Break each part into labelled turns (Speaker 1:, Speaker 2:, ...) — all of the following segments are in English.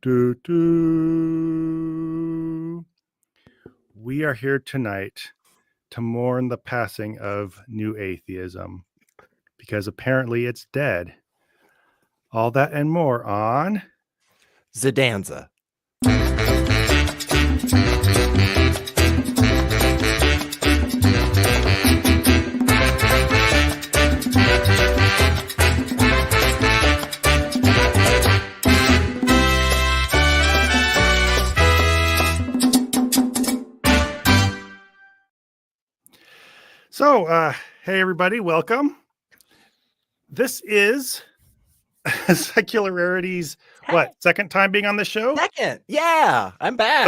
Speaker 1: We are here tonight to mourn the passing of New Atheism because apparently it's dead. All that and more on
Speaker 2: Zadanza.
Speaker 1: So, hey everybody, welcome. This is Secular Rarity's second time being on the show?
Speaker 2: Second, yeah, I'm back.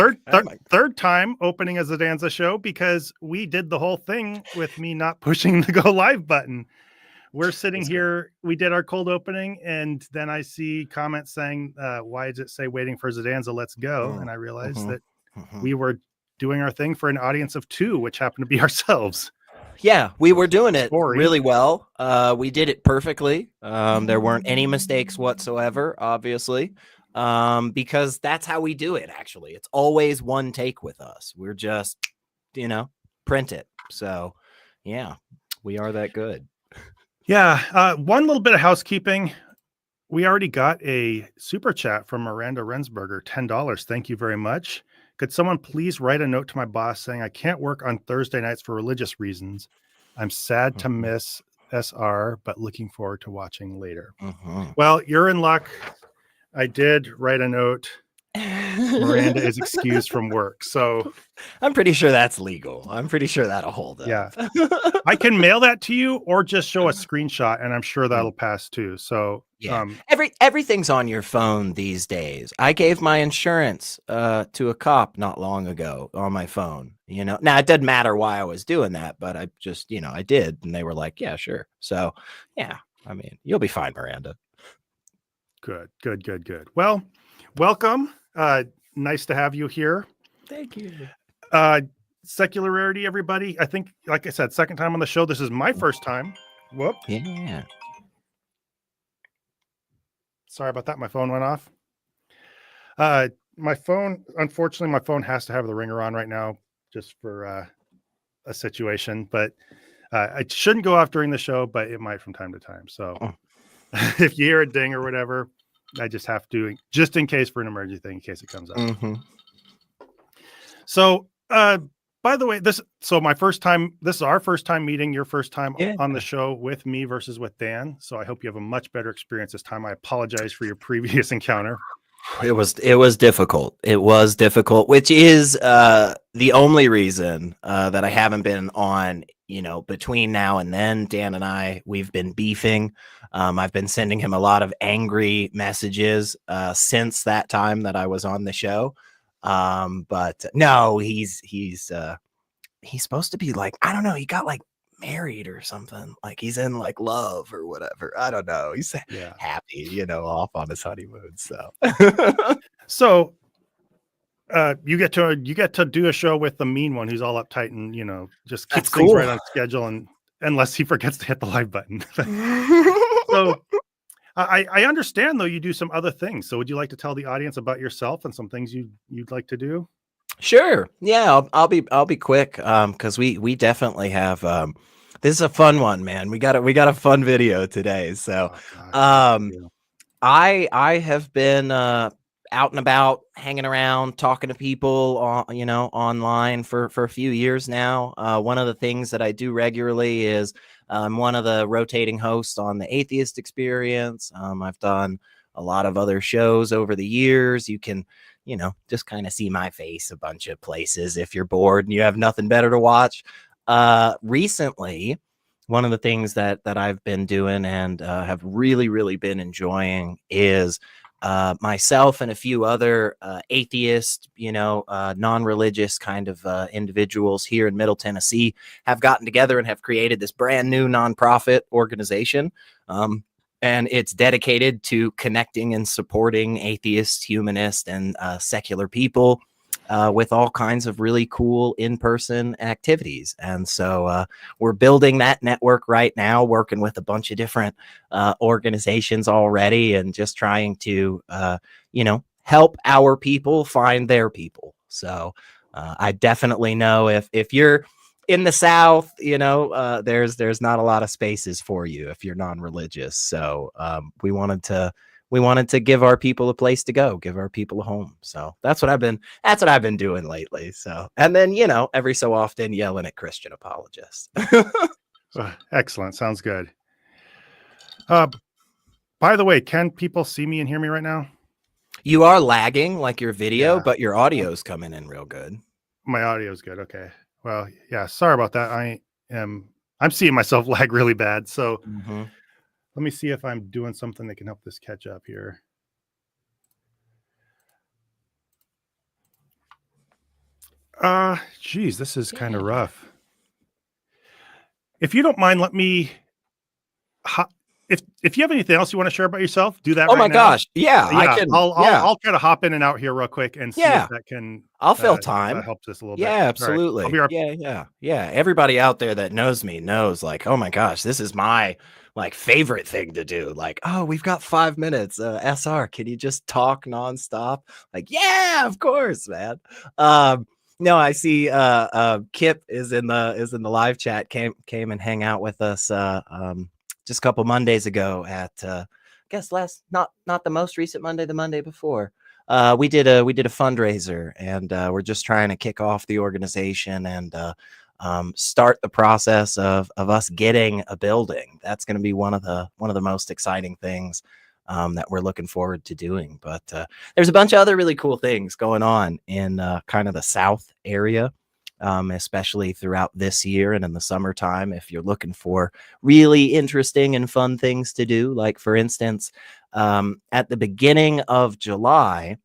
Speaker 1: Third time opening as a Danza show because we did the whole thing with me not pushing the go live button. We're sitting here, we did our cold opening, and then I see comments saying, why does it say waiting for Zadanza, let's go? And I realized that we were doing our thing for an audience of 2, which happened to be ourselves.
Speaker 2: Yeah, we were doing it really well. We did it perfectly. There weren't any mistakes whatsoever, obviously, because that's how we do it, actually. It's always one take with us. We're just, print it. So, yeah, we are that good.
Speaker 1: Yeah, one little bit of housekeeping. We already got a super chat from Miranda Rensberger, $10. Thank you very much. Could someone please write a note to my boss saying I can't work on Thursday nights for religious reasons? I'm sad to miss SR, but looking forward to watching later. Well, you're in luck. I did write a note. Miranda is excused from work. So
Speaker 2: I'm pretty sure that's legal. I'm pretty sure that'll hold up.
Speaker 1: Yeah. I can mail that to you or just show a screenshot, and I'm sure that'll pass too. So
Speaker 2: yeah, everything's on your phone these days. I gave my insurance to a cop not long ago on my phone. Now it doesn't matter why I was doing that, but I just, I did, and they were like, yeah, sure. So yeah, I mean, you'll be fine, Miranda.
Speaker 1: Good. Well, welcome. Nice to have you here.
Speaker 2: Thank you.
Speaker 1: Secular Rarity, everybody. I think, like I said, second time on the show. This is my first time. Whoop.
Speaker 2: Yeah.
Speaker 1: Sorry about that. My phone went off. My phone, unfortunately, my phone has to have the ringer on right now just for a situation, but it shouldn't go off during the show, but it might from time to time. So if you hear a ding or whatever, I just have to, just in case for an emergency thing, in case it comes up. So, by the way, this is our first time meeting, your first time on the show with me versus with Dan. So I hope you have a much better experience this time. I apologize for your previous encounter.
Speaker 2: It was difficult. It was difficult, which is the only reason that I haven't been on, between now and then. Dan and I, we've been beefing. I've been sending him a lot of angry messages since that time that I was on the show. But no, he's supposed to be like, I don't know, he got like married or something, like he's in like love or whatever. I don't know. He's happy, off on his honeymoon.
Speaker 1: So you get to do a show with the mean one who's all uptight and just keeps things right on schedule, and unless he forgets to hit the live button. So I understand though you do some other things. So would you like to tell the audience about yourself and some things you'd like to do?
Speaker 2: Sure. Yeah, I'll be quick because we definitely have this is a fun one, man. We got a fun video today. So I have been out and about, hanging around, talking to people online for a few years now. One of the things that I do regularly is I'm one of the rotating hosts on the Atheist Experience. I've done a lot of other shows over the years. You can, just kind of see my face a bunch of places if you're bored and you have nothing better to watch. Recently, one of the things that I've been doing and have really, really been enjoying is myself and a few other atheist, non-religious kind of individuals here in Middle Tennessee have gotten together and have created this brand new nonprofit organization. And it's dedicated to connecting and supporting atheists, humanists, and secular people with all kinds of really cool in-person activities. And so we're building that network right now, working with a bunch of different organizations already, and just trying to, help our people find their people. So I definitely know if you're in the South, there's not a lot of spaces for you if you're non-religious. So we wanted to give our people a place to go, give our people a home. So that's what I've been doing lately. So, and then, every so often yelling at Christian apologists.
Speaker 1: Excellent. Sounds good. By the way, can people see me and hear me right now?
Speaker 2: You are lagging like your video,
Speaker 1: Yeah.
Speaker 2: but your audio's coming in real good.
Speaker 1: My audio is good. Okay. Well, yeah, sorry about that. I'm seeing myself lag really bad. So let me see if I'm doing something that can help this catch up here. Geez, this is kind of rough. If you don't mind, let me if you have anything else you want to share about yourself, do that
Speaker 2: Oh
Speaker 1: right
Speaker 2: my
Speaker 1: now.
Speaker 2: gosh. Yeah, I
Speaker 1: Yeah,
Speaker 2: can.
Speaker 1: I'll try to hop in and out here real quick and see if
Speaker 2: Yeah.
Speaker 1: that can
Speaker 2: I'll fill time.
Speaker 1: helps us a little
Speaker 2: Yeah,
Speaker 1: bit. All right.
Speaker 2: absolutely.
Speaker 1: I'll be right.
Speaker 2: Yeah. Everybody out there that knows me knows, like, oh my gosh, this is my like favorite thing to do. Like, oh, we've got 5 minutes. SR, can you just talk nonstop? Like, yeah, of course, man. No, I see Kip is in the live chat, came and hang out with us just a couple Mondays ago at I guess not the most recent Monday, the Monday before. We did a fundraiser, and we're just trying to kick off the organization and start the process of us getting a building. That's going to be one of the most exciting things that we're looking forward to doing. But there's a bunch of other really cool things going on in kind of the South area. Especially throughout this year and in the summertime, if you're looking for really interesting and fun things to do. Like, for instance, at the beginning of July,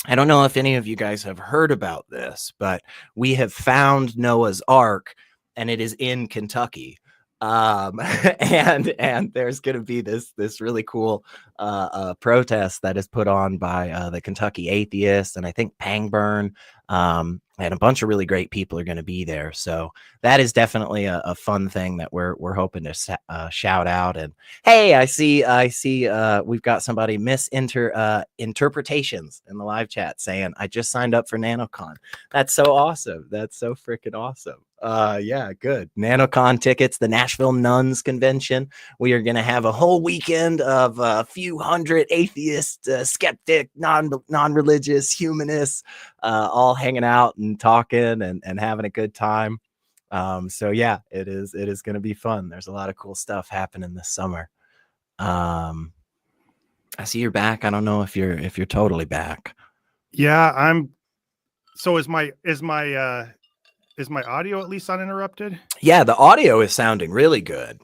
Speaker 2: I don't know if any of you guys have heard about this, but we have found Noah's Ark, and it is in Kentucky. And there's going to be this really cool protest that is put on by the Kentucky Atheists, and I think Pangburn, and a bunch of really great people are going to be there. So that is definitely a fun thing that we're hoping to shout out. And hey, I see we've got somebody interpretations in the live chat saying, I just signed up for NanoCon. That's so awesome. That's so freaking awesome. Yeah, good. NanoCon tickets, the Nashville Nuns Convention. We are going to have a whole weekend of a few hundred atheists, skeptic, non-religious, humanists, all hanging out and talking and having a good time. So yeah, it is going to be fun. There's a lot of cool stuff happening this summer. I see you're back. I don't know if you're totally back.
Speaker 1: Yeah, so is my audio at least uninterrupted?
Speaker 2: Yeah, the audio is sounding really good.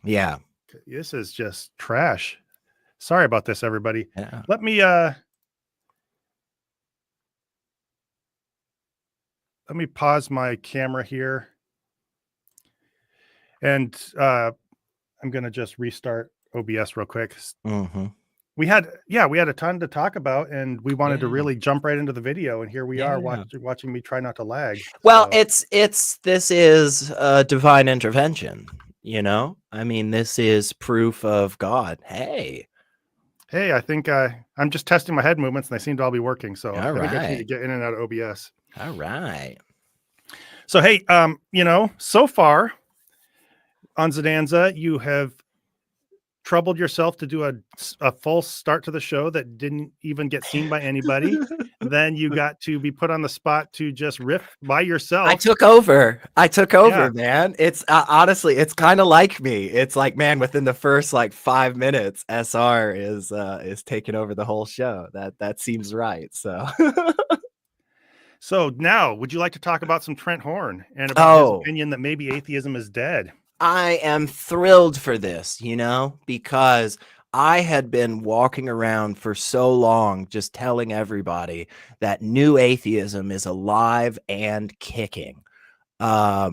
Speaker 2: Yeah.
Speaker 1: This is just trash. Sorry about this, everybody.
Speaker 2: Yeah.
Speaker 1: Let me pause my camera here. And I'm going to just restart OBS real quick. We had a ton to talk about, and we wanted to really jump right into the video, and here we are watching me try not to lag.
Speaker 2: Well, so. This is a divine intervention, I mean, this is proof of God. Hey,
Speaker 1: I think I'm just testing my head movements, and they seem to all be working. So I think I just need to get in and out of OBS.
Speaker 2: All right.
Speaker 1: So hey, so far on Zadanza, you have troubled yourself to do a full start to the show that didn't even get seen by anybody. Then you got to be put on the spot to just riff by yourself.
Speaker 2: I took over, man. It's honestly, it's kind of like me. It's like, man, within the first like 5 minutes, SR is taking over the whole show. That seems right. So
Speaker 1: So now, would you like to talk about some Trent Horn and about his opinion that maybe atheism is dead?
Speaker 2: I am thrilled for this, because I had been walking around for so long just telling everybody that new atheism is alive and kicking. So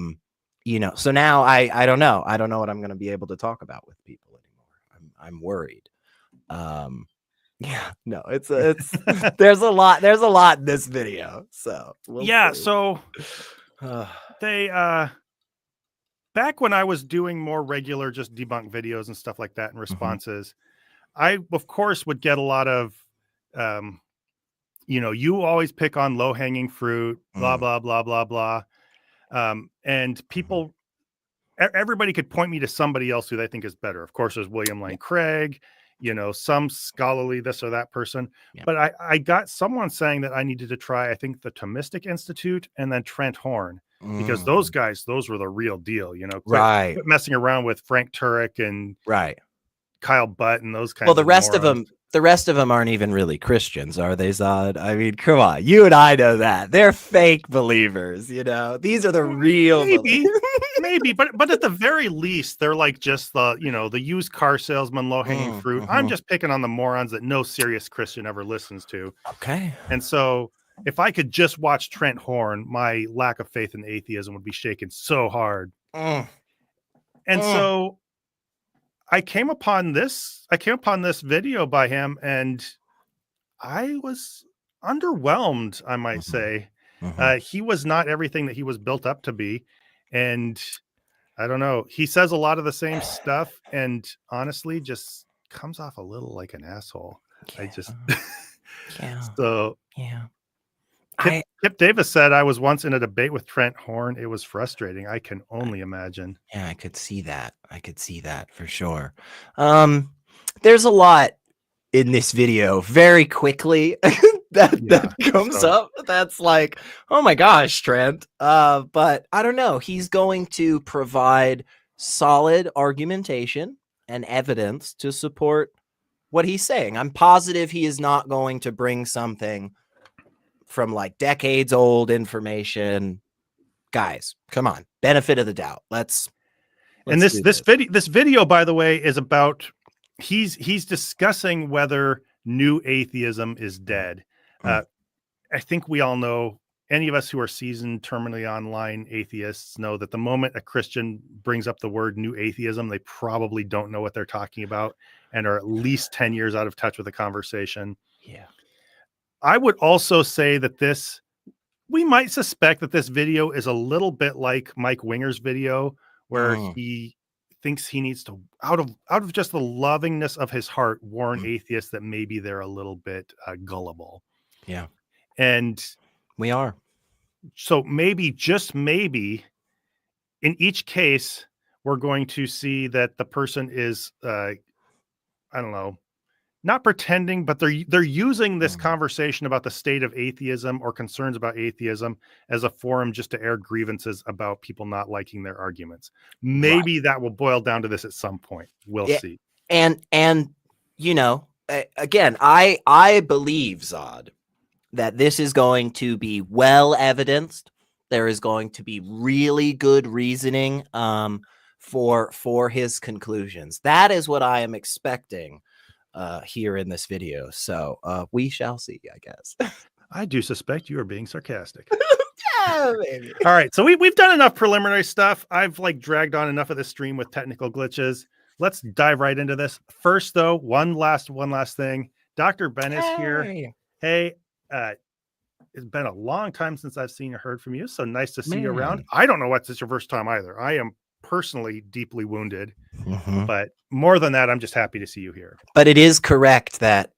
Speaker 2: now I don't know. I don't know what I'm going to be able to talk about with people anymore. I'm worried. Yeah, no, it's there's a lot in this video. So
Speaker 1: see. So they back when I was doing more regular just debunk videos and stuff like that and responses, I of course would get a lot of you always pick on low hanging fruit, blah,
Speaker 2: Mm.
Speaker 1: blah, blah, blah, blah. And people, everybody could point me to somebody else who they think is better. Of course, there's William Lane
Speaker 2: Yeah.
Speaker 1: Craig, some scholarly this or that person.
Speaker 2: Yeah.
Speaker 1: But I got someone saying that I needed to try, I think, the Thomistic Institute and then Trent Horn, because those guys, those were the real deal.
Speaker 2: Right.
Speaker 1: Quit messing around with Frank Turek and
Speaker 2: Right.
Speaker 1: Kyle Butt and those kinds
Speaker 2: Well,
Speaker 1: of morons.
Speaker 2: the rest of them aren't even really Christians, are they, Zod? I mean, come on, you and I know that they're fake believers. These are the real
Speaker 1: maybe, but at the very least, they're like just the used car salesman, low hanging fruit. I'm just picking on the morons that no serious Christian ever listens to.
Speaker 2: Okay.
Speaker 1: And so, if I could just watch Trent Horn, my lack of faith in atheism would be shaken so hard. And so I came upon this video by him, and I was underwhelmed, I might say. He was not everything that he was built up to be. And I don't know. He says a lot of the same stuff, and honestly just comes off a little like an asshole.
Speaker 2: Yeah.
Speaker 1: I just
Speaker 2: Yeah.
Speaker 1: So
Speaker 2: yeah.
Speaker 1: Kip Davis said, I was once in a debate with Trent Horn. It was frustrating. I can only imagine.
Speaker 2: Yeah, I could see that. For sure. There's a lot in this video very quickly that comes up. That's like, oh my gosh, Trent. But I don't know. He's going to provide solid argumentation and evidence to support what he's saying. I'm positive he is not going to bring something from like decades old information. Guys, come on. Benefit of the doubt. Let's
Speaker 1: and this video, by the way, is about he's discussing whether new atheism is dead. I think we all know, any of us who are seasoned terminally online atheists know that the moment a Christian brings up the word new atheism, they probably don't know what they're talking about and are at least 10 years out of touch with the conversation.
Speaker 2: Yeah.
Speaker 1: I would also say that we might suspect that this video is a little bit like Mike Winger's video, where he thinks he needs to, out of just the lovingness of his heart, warn atheists that maybe they're a little bit gullible.
Speaker 2: Yeah.
Speaker 1: And
Speaker 2: we are.
Speaker 1: So maybe, just maybe, in each case, we're going to see that the person is, I don't know, not pretending, but they're using this conversation about the state of atheism or concerns about atheism as a forum just to air grievances about people not liking their arguments. Maybe that will boil down to this at some point. We'll see.
Speaker 2: And again, I believe, Zod, that this is going to be well evidenced. There is going to be really good reasoning for his conclusions. That is what I am expecting here in this video. So we shall see, I guess.
Speaker 1: I do suspect you are being sarcastic.
Speaker 2: Yeah, maybe.
Speaker 1: All right. So we've done enough preliminary stuff. I've dragged on enough of this stream with technical glitches. Let's dive right into this. First, though, one last thing. Dr. Ben is here. Hey, it's been a long time since I've seen or heard from you. So nice to see you around. I don't know what's your first time either. I am personally deeply wounded, but more than that, I'm just happy to see you here.
Speaker 2: But it is correct that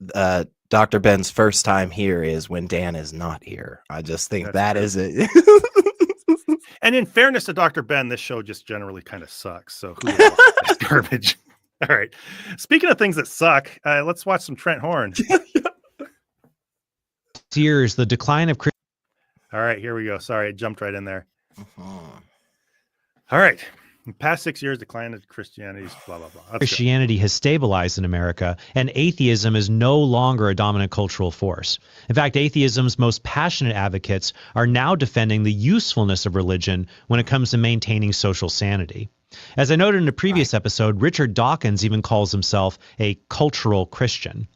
Speaker 2: Dr. Ben's first time here is when Dan is not here. I just think is it.
Speaker 1: And in fairness to Dr. Ben, this show just generally kind of sucks. So who this garbage? All right. Speaking of things that suck, let's watch some Trent Horn.
Speaker 3: Years, the decline of Christianity.
Speaker 1: All right, here we go. Sorry, I jumped right in there. All right. In the past 6 years, decline of Christianity's blah, blah, blah.
Speaker 3: Christianity has stabilized in America, and atheism is no longer a dominant cultural force. In fact, atheism's most passionate advocates are now defending the usefulness of religion when it comes to maintaining social sanity. As I noted in a previous episode, Richard Dawkins even calls himself a cultural Christian.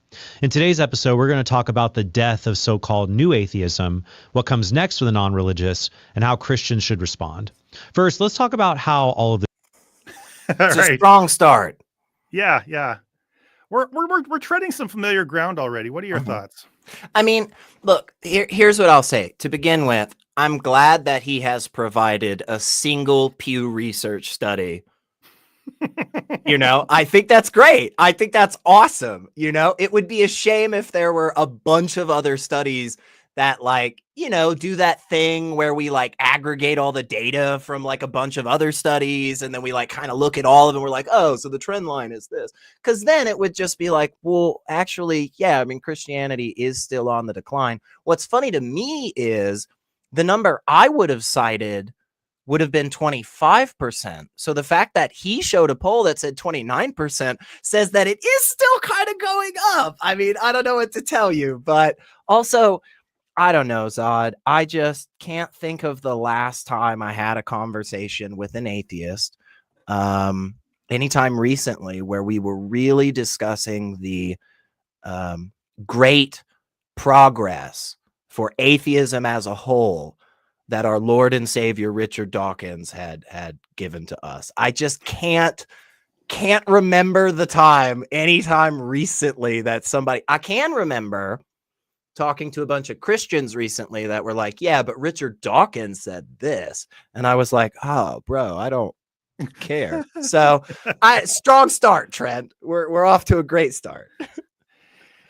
Speaker 3: In today's episode, we're going to talk about the death of so-called new atheism, what comes next for the non-religious, and how Christians should respond. First, let's talk about how all of this.
Speaker 2: It's a strong start.
Speaker 1: Yeah. We're treading some familiar ground already. What are your thoughts?
Speaker 2: I mean, look, here's what I'll say. To begin with, I'm glad that he has provided a single Pew Research study You know, I think that's great. I think that's awesome. You know, it would be a shame if there were a bunch of other studies that, like, you know, do that thing where we like aggregate all the data from like a bunch of other studies and then we like kind of look at all of them. We're like, oh, so the trend line is this. Because then it would just be like, well, actually, yeah, I mean, Christianity is still on the decline. What's funny to me is the number I would have cited would have been 25%. So the fact that he showed a poll that said 29% says that it is still kind of going up. I mean, I don't know what to tell you, but also, I don't know, Zod. I just can't think of the last time I had a conversation with an atheist, anytime recently, where we were really discussing the great progress for atheism as a whole that our Lord and Savior Richard Dawkins had given to us. I just can't remember the time anytime recently that somebody, I can remember talking to a bunch of Christians recently that were like, yeah, but Richard Dawkins said this. And I was like, oh, bro, I don't care. So strong start, Trent. We're off to a great start.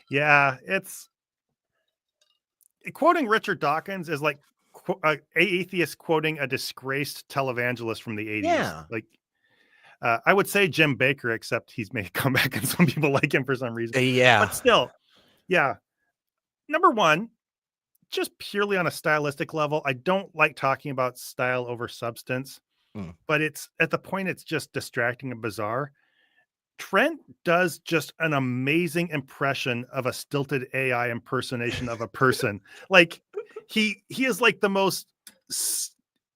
Speaker 1: Yeah, it's quoting Richard Dawkins is like a atheist quoting a disgraced televangelist from the 80s.
Speaker 2: Yeah.
Speaker 1: Like, I would say Jim Baker, except he's made a comeback and some people like him for some reason.
Speaker 2: Yeah.
Speaker 1: But still, yeah. Number one, just purely on a stylistic level, I don't like talking about style over substance, but it's at the point it's just distracting and bizarre. Trent does just an amazing impression of a stilted AI impersonation of a person. Like he is like the most,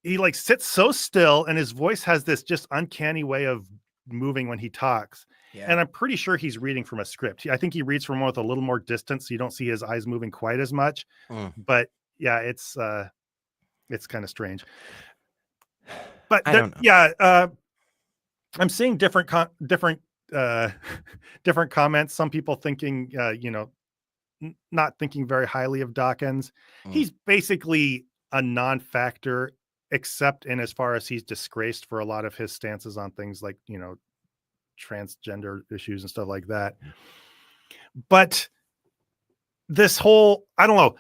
Speaker 1: he like sits so still and his voice has this just uncanny way of moving when he talks. Yeah. And I'm pretty sure he's reading from a script. I think he reads from one with a little more distance, so you don't see his eyes moving quite as much. But yeah, it's kind of strange. But yeah, I'm seeing different comments. Some people thinking, not thinking very highly of Dawkins. He's basically a non-factor, except in as far as he's disgraced for a lot of his stances on things like, transgender issues and stuff like that. But this whole, I don't know,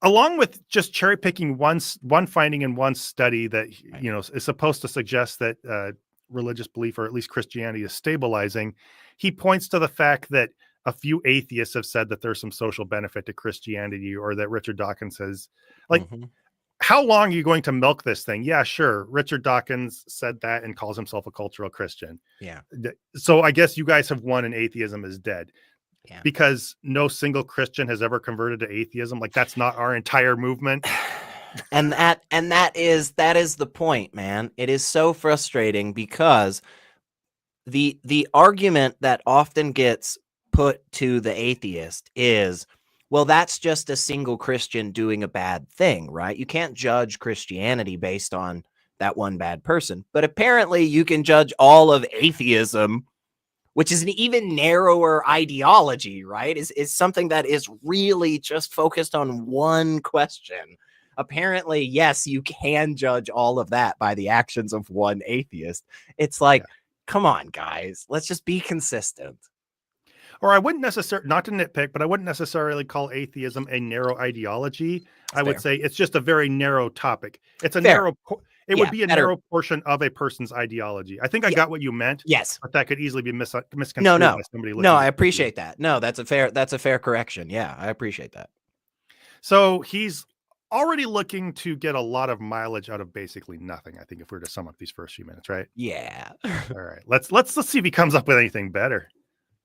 Speaker 1: along with just cherry picking one finding in one study that, is supposed to suggest that religious belief, or at least Christianity, is stabilizing, he points to the fact that a few atheists have said that there's some social benefit to Christianity, or that Richard Dawkins says, like, how long are you going to milk this thing? Yeah, sure. Richard Dawkins said that and calls himself a cultural Christian.
Speaker 2: Yeah.
Speaker 1: So I guess you guys have won and atheism is dead.
Speaker 2: Yeah.
Speaker 1: Because no single Christian has ever converted to atheism. Like, that's not our entire movement.
Speaker 2: And that is the point, man. It is so frustrating because the argument that often gets put to the atheist is, well, that's just a single Christian doing a bad thing, right? You can't judge Christianity based on that one bad person. But apparently you can judge all of atheism, which is an even narrower ideology, right? Is something that is really just focused on one question. Apparently, yes, you can judge all of that by the actions of one atheist. It's like, come on, guys, let's just be consistent.
Speaker 1: Or I wouldn't necessarily, not to nitpick, but I wouldn't necessarily call atheism a narrow ideology. I would say it's just a very narrow topic. It's a narrow, it would be a narrow portion of a person's ideology. I think I got what you meant.
Speaker 2: Yes.
Speaker 1: But that could easily be misconstrued by somebody.
Speaker 2: No, I appreciate that. No, that's a fair correction. Yeah, I appreciate that.
Speaker 1: So he's already looking to get a lot of mileage out of basically nothing, I think, if we were to sum up these first few minutes, right?
Speaker 2: Yeah.
Speaker 1: All right. Let's see if he comes up with anything better.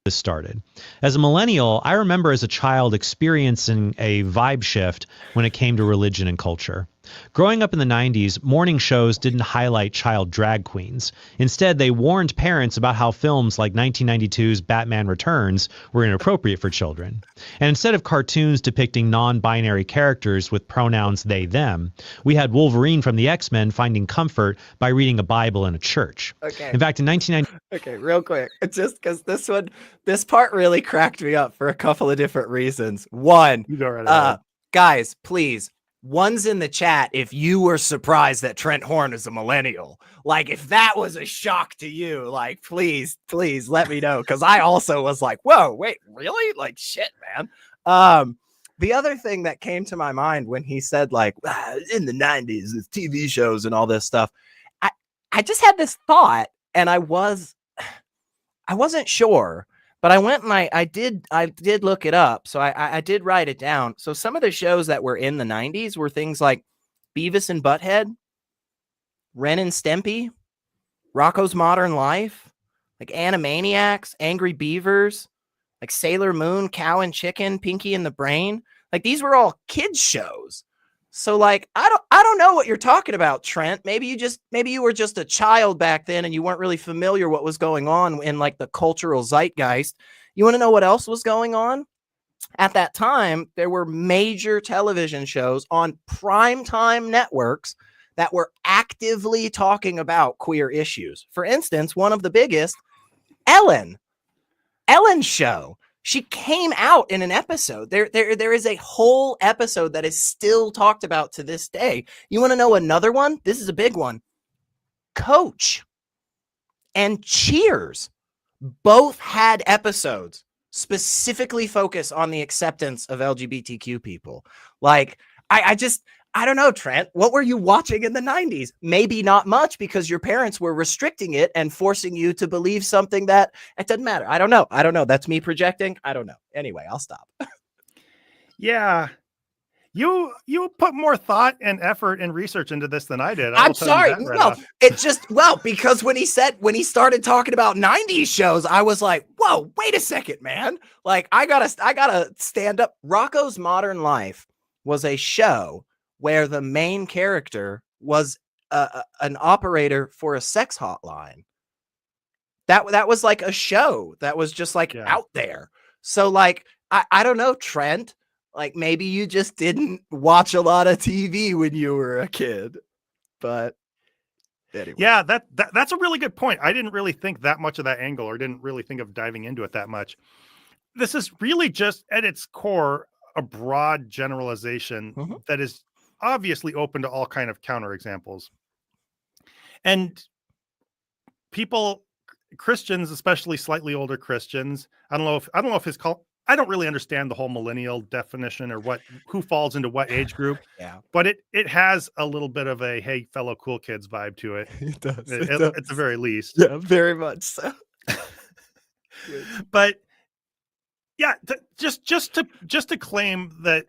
Speaker 3: Started. As a millennial, I remember as a child experiencing a vibe shift when it came to religion and culture. Growing up in the 90s, morning shows didn't highlight child drag queens. Instead, they warned parents about how films like 1992's Batman Returns were inappropriate for children. And instead of cartoons depicting non-binary characters with pronouns they, them, we had Wolverine from the X-Men finding comfort by reading a Bible in a church.
Speaker 2: Okay.
Speaker 3: In fact, in 1990...
Speaker 2: Okay, real quick. Just because this part really cracked me up for a couple of different reasons. One,
Speaker 1: you go right ahead.
Speaker 2: Guys, please, One's in the chat if you were surprised that Trent Horn is a millennial. Like, if that was a shock to you, like, please let me know. Cause I also was like, whoa, wait, really? Like, shit, man. The other thing that came to my mind when he said, like, in the 90s, with TV shows and all this stuff, I just had this thought, and I wasn't sure, but I went and I did look it up. So I did write it down. So some of the shows that were in the 90s were things like Beavis and Butthead, Ren and Stimpy, Rocko's Modern Life, like Animaniacs, Angry Beavers, like Sailor Moon, Cow and Chicken, Pinky and the Brain. Like, these were all kids shows. So, like, I don't know what you're talking about, Trent. Maybe you were just a child back then and you weren't really familiar what was going on in, like, the cultural zeitgeist. You want to know what else was going on? At that time, there were major television shows on primetime networks that were actively talking about queer issues. For instance, one of the biggest, Ellen's show. She came out in an episode. There is a whole episode that is still talked about to this day. You want to know another one? This is a big one. Coach and Cheers both had episodes specifically focused on the acceptance of LGBTQ people. Like, I don't know, Trent. What were you watching in the 90s? Maybe not much, because your parents were restricting it and forcing you to believe something that it doesn't matter. I don't know. That's me projecting. I don't know. Anyway, I'll stop.
Speaker 1: Yeah. You put more thought and effort and research into this than I did.
Speaker 2: I'm sorry. No, because when he started talking about 90s shows, I was like, whoa, wait a second, man. Like, I gotta stand up. Rocko's Modern Life was a show where the main character was an operator for a sex hotline. That was like a show that was just like out there. So, like, I don't know, Trent, like, maybe you just didn't watch a lot of TV when you were a kid, but anyway.
Speaker 1: Yeah, that's a really good point. I didn't really think that much of that angle, or didn't really think of diving into it that much. This is really just at its core a broad generalization that is obviously open to all kind of counterexamples. And people, Christians, especially slightly older Christians, I don't know if I don't really understand the whole millennial definition or who falls into what age group.
Speaker 2: Yeah.
Speaker 1: But it has a little bit of a, hey, fellow cool kids vibe to it.
Speaker 2: It does.
Speaker 1: At the very least.
Speaker 2: Yeah, very much so.
Speaker 1: But yeah, just to claim that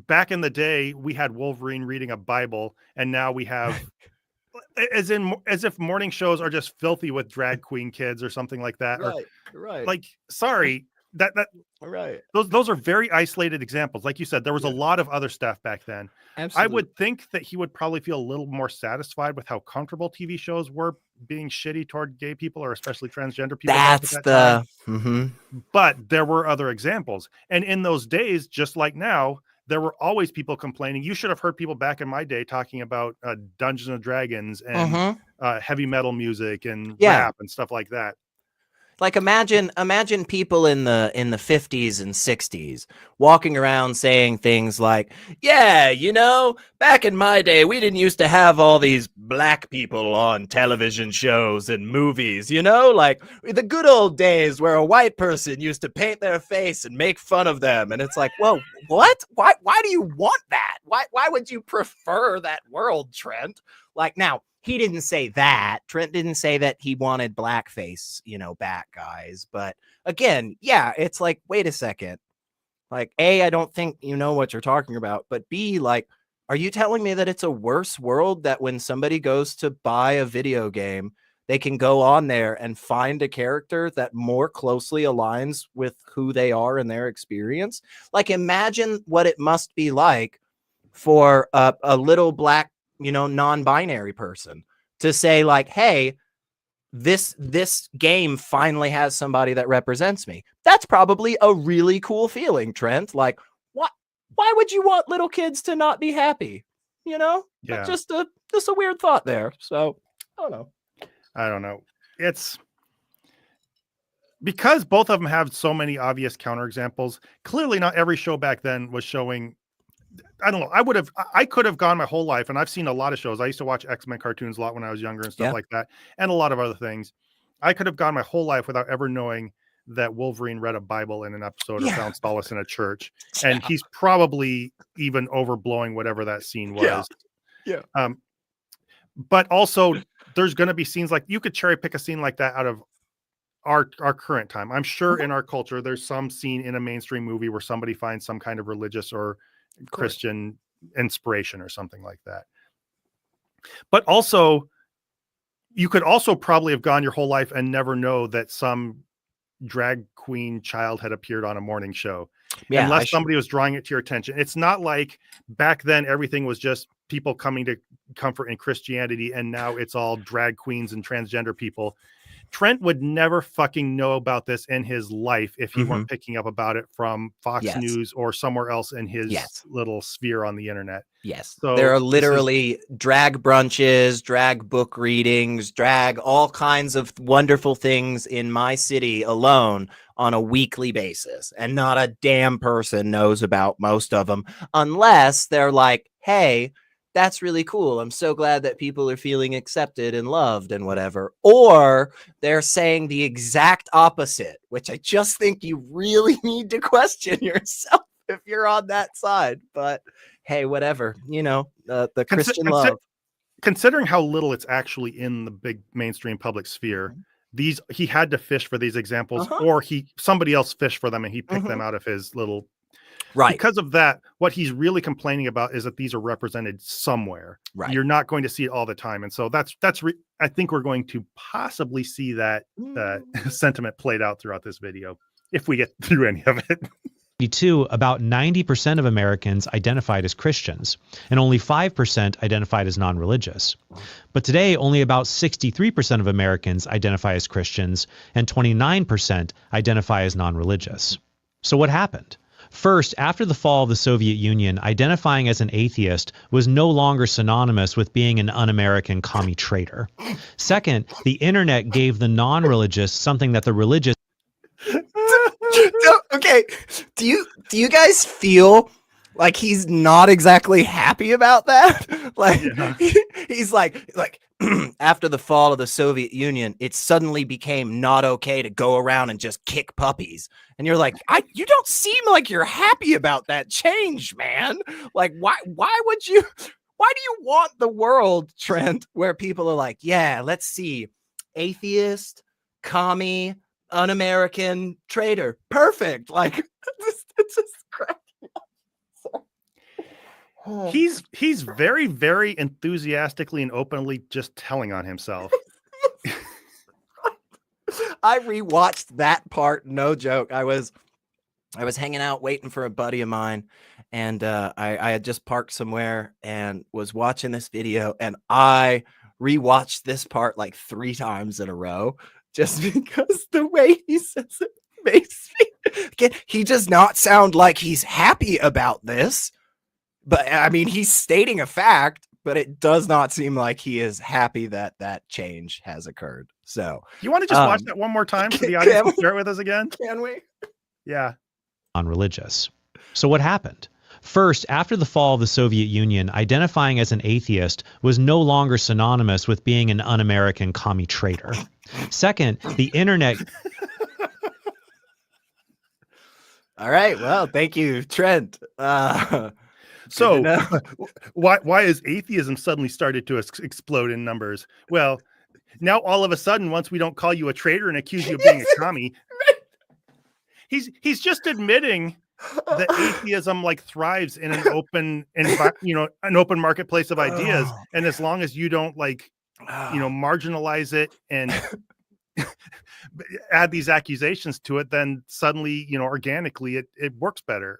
Speaker 1: back in the day we had Wolverine reading a Bible, and now we have as if morning shows are just filthy with drag queen kids or something like that.
Speaker 2: Right.
Speaker 1: Like, sorry, that
Speaker 2: right.
Speaker 1: Those are very isolated examples. Like you said, there was a lot of other stuff back then.
Speaker 2: Absolutely.
Speaker 1: I would think that he would probably feel a little more satisfied with how comfortable TV shows were being shitty toward gay people, or especially transgender people. But there were other examples. And in those days, just like now, there were always people complaining. You should have heard people back in my day talking about Dungeons and Dragons and heavy metal music and rap and stuff like that.
Speaker 2: Like, imagine people in the 50s and 60s walking around saying things like, yeah, you know, back in my day, we didn't used to have all these black people on television shows and movies, you know, like the good old days where a white person used to paint their face and make fun of them. And it's like, whoa, what? Why do you want that? Why would you prefer that world, Trent? Like, now, he didn't say that. Trent didn't say that he wanted blackface, you know, back, guys. But again, yeah, it's like, wait a second. Like, A, I don't think you know what you're talking about. But B, like, are you telling me that it's a worse world that when somebody goes to buy a video game, they can go on there and find a character that more closely aligns with who they are and their experience? Like, imagine what it must be like for a little black, you know, non-binary person to say, like, hey, this game finally has somebody that represents me. That's probably a really cool feeling, Trent. Like, why would you want little kids to not be happy? You know?
Speaker 1: Yeah.
Speaker 2: Just a weird thought there. So I don't know.
Speaker 1: It's because both of them have so many obvious counterexamples. Clearly not every show back then was showing I don't know. I could have gone my whole life, and I've seen a lot of shows. I used to watch X-Men cartoons a lot when I was younger and stuff like that, and a lot of other things. I could have gone my whole life without ever knowing that Wolverine read a Bible in an episode or found solace in a church. And he's probably even overblowing whatever that scene was.
Speaker 2: Yeah.
Speaker 1: But also there's going to be scenes like, you could cherry pick a scene like that out of our current time. I'm sure in our culture, there's some scene in a mainstream movie where somebody finds some kind of religious or Christian inspiration or something like that. But also, you could also probably have gone your whole life and never know that some drag queen child had appeared on a morning show. Unless somebody was drawing it to your attention. It's not like back then everything was just people coming to comfort in Christianity, and now it's all drag queens and transgender people. Trent would never fucking know about this in his life if he weren't picking up about it from Fox News or somewhere else in his little sphere on the internet.
Speaker 2: Yes.
Speaker 1: So
Speaker 2: there are literally drag brunches, drag book readings, drag all kinds of wonderful things in my city alone on a weekly basis. And not a damn person knows about most of them unless they're like, hey, that's really cool. I'm so glad that people are feeling accepted and loved and whatever. Or they're saying the exact opposite, which I just think you really need to question yourself if you're on that side. But hey, whatever, you know, the Christian love.
Speaker 1: Considering how little it's actually in the big mainstream public sphere, he had to fish for these examples, or somebody else fished for them and he picked them out of his little.
Speaker 2: Right.
Speaker 1: Because of that, what he's really complaining about is that these are represented somewhere.
Speaker 2: Right.
Speaker 1: You're not going to see it all the time. And so I think we're going to possibly see that sentiment played out throughout this video, if we get through any of it.
Speaker 3: About 90% of Americans identified as Christians, and only 5% identified as non-religious. But today, only about 63% of Americans identify as Christians, and 29% identify as non-religious. So what happened? First, after the fall of the Soviet Union, identifying as an atheist was no longer synonymous with being an un-American commie traitor. Second, the internet gave the non-religious something that the religious...
Speaker 2: Okay, do you guys feel like he's not exactly happy about that? Like, he's like after the fall of the Soviet Union, it suddenly became not okay to go around and just kick puppies. And you're like, you don't seem like you're happy about that change, man. Like, why do you want the world, Trent, where people are like, yeah, let's see, atheist, commie, un-American, traitor, perfect. Like, it's just cracking up.
Speaker 1: He's very, very enthusiastically and openly just telling on himself.
Speaker 2: I rewatched that part, no joke. I was hanging out waiting for a buddy of mine, and I had just parked somewhere and was watching this video, and I rewatched this part like 3 times in a row just because the way he says it makes me. Again, he does not sound like he's happy about this, but I mean, he's stating a fact, but it does not seem like he is happy that that change has occurred. So
Speaker 1: you want to just watch that one more time for the audience to share it with us again?
Speaker 2: Can we?
Speaker 1: Yeah.
Speaker 3: Non-religious. So what happened? First, after the fall of the Soviet Union, identifying as an atheist was no longer synonymous with being an un-American commie traitor. Second, the internet...
Speaker 2: All right. Well, thank you, Trent.
Speaker 1: So why has atheism suddenly started to explode in numbers? Well, now all of a sudden, once we don't call you a traitor and accuse you of being a commie, he's just admitting that atheism like thrives in an open an open marketplace of ideas, and as long as you don't marginalize it and add these accusations to it, then suddenly organically it works better.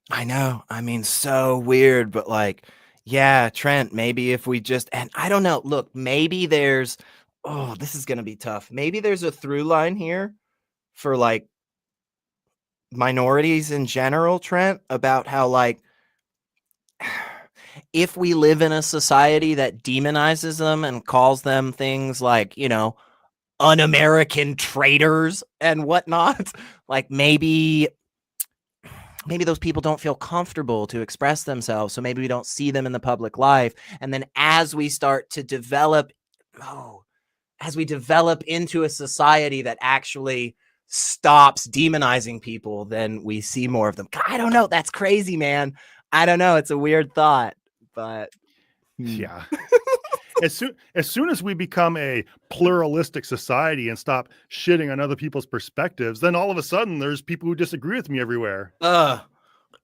Speaker 2: I know. I mean, so weird, but like, yeah, Trent, maybe if we just, and I don't know, look, maybe there's, this is going to be tough. Maybe there's a through line here for like minorities in general, Trent, about how like, if we live in a society that demonizes them and calls them things like, un-American traitors and whatnot, like maybe maybe those people don't feel comfortable to express themselves, so maybe we don't see them in the public life. And then as we start to develop, as we develop into a society that actually stops demonizing people, then we see more of them. I don't know. That's crazy, man. I don't know. It's a weird thought, but
Speaker 1: yeah. As soon as we become a pluralistic society and stop shitting on other people's perspectives, then all of a sudden there's people who disagree with me everywhere.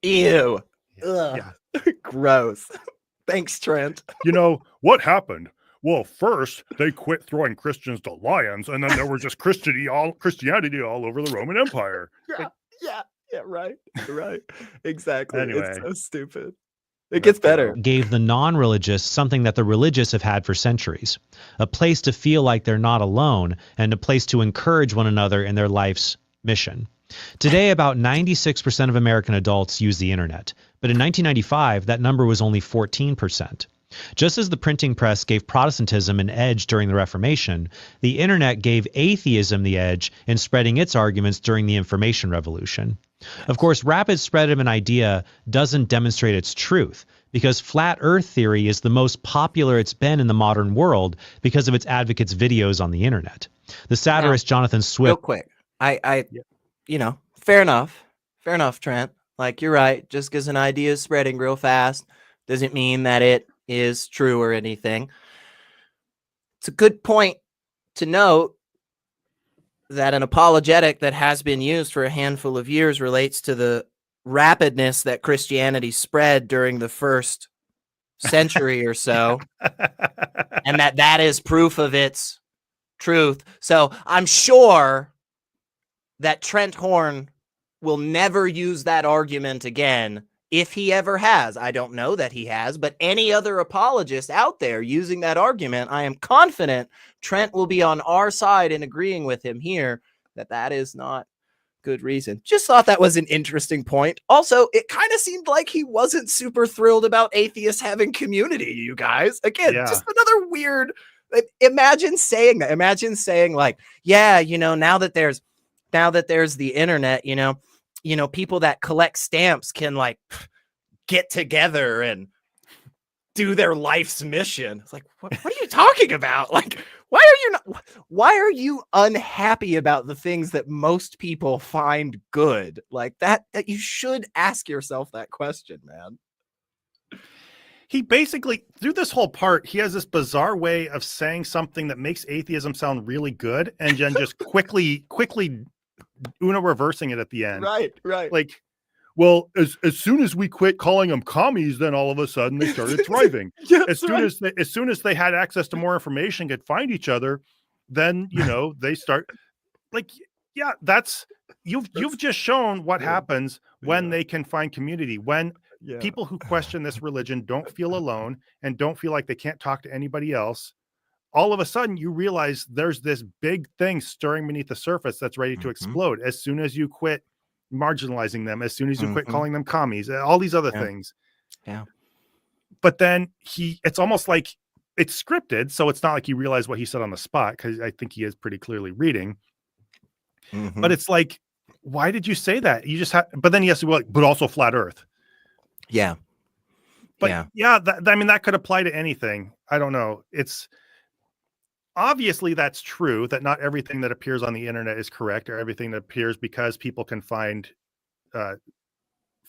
Speaker 2: Ew.
Speaker 1: Yeah.
Speaker 2: Gross. Thanks, Trent.
Speaker 1: You know, what happened? Well, first they quit throwing Christians to lions, and then there was just Christianity all over the Roman Empire.
Speaker 2: Yeah, right. Exactly.
Speaker 1: Anyway.
Speaker 2: It's so stupid. It gets better.
Speaker 3: Gave the non-religious something that the religious have had for centuries, a place to feel like they're not alone and a place to encourage one another in their life's mission. Today, about 96% of American adults use the internet, but in 1995, that number was only 14%. Just as the printing press gave Protestantism an edge during the Reformation, the internet gave atheism the edge in spreading its arguments during the Information Revolution. Of course, rapid spread of an idea doesn't demonstrate its truth, because flat earth theory is the most popular it's been in the modern world because of its advocates' videos on the internet. The satirist Jonathan Swift...
Speaker 2: Real quick, you know, fair enough, Trent. Like, you're right. Just because an idea is spreading real fast doesn't mean that it is true or anything. It's a good point to note that an apologetic that has been used for a handful of years relates to the rapidness that Christianity spread during the first century or so, and that is proof of its truth. So I'm sure that Trent Horn will never use that argument again, if he ever has. I don't know that he has, but any other apologist out there using that argument, I am confident Trent will be on our side in agreeing with him here that is not good reason. Just thought that was an interesting point. Also, it kind of seemed like he wasn't super thrilled about atheists having community, you guys. Again, just another weird... Imagine saying that. Imagine saying like, yeah, you know, now that there's the internet, you know, people that collect stamps can like get together and do their life's mission. It's like, what are you talking about? Like, why are you unhappy about the things that most people find good? Like that you should ask yourself that question, man.
Speaker 1: He basically, through this whole part, he has this bizarre way of saying something that makes atheism sound really good and then just quickly Uno reversing it at the end.
Speaker 2: Right.
Speaker 1: Like, well, as soon as we quit calling them commies, then all of a sudden they started thriving. As soon as they had access to more information, could find each other, then, you know, they start like, yeah, that's you've just shown what happens when they can find community, when people who question this religion don't feel alone and don't feel like they can't talk to anybody else. All of a sudden you realize there's this big thing stirring beneath the surface that's ready to explode as soon as you quit marginalizing them, as soon as you quit calling them commies, all these other things.
Speaker 2: Yeah.
Speaker 1: But then it's almost like it's scripted. So it's not like you realize what he said on the spot, because I think he is pretty clearly reading. But it's like, why did you say that? You just but then he has to be like, but also flat earth.
Speaker 2: Yeah.
Speaker 1: But I mean, that could apply to anything. I don't know. It's obviously that's true, that not everything that appears on the internet is correct, or everything that appears because people can find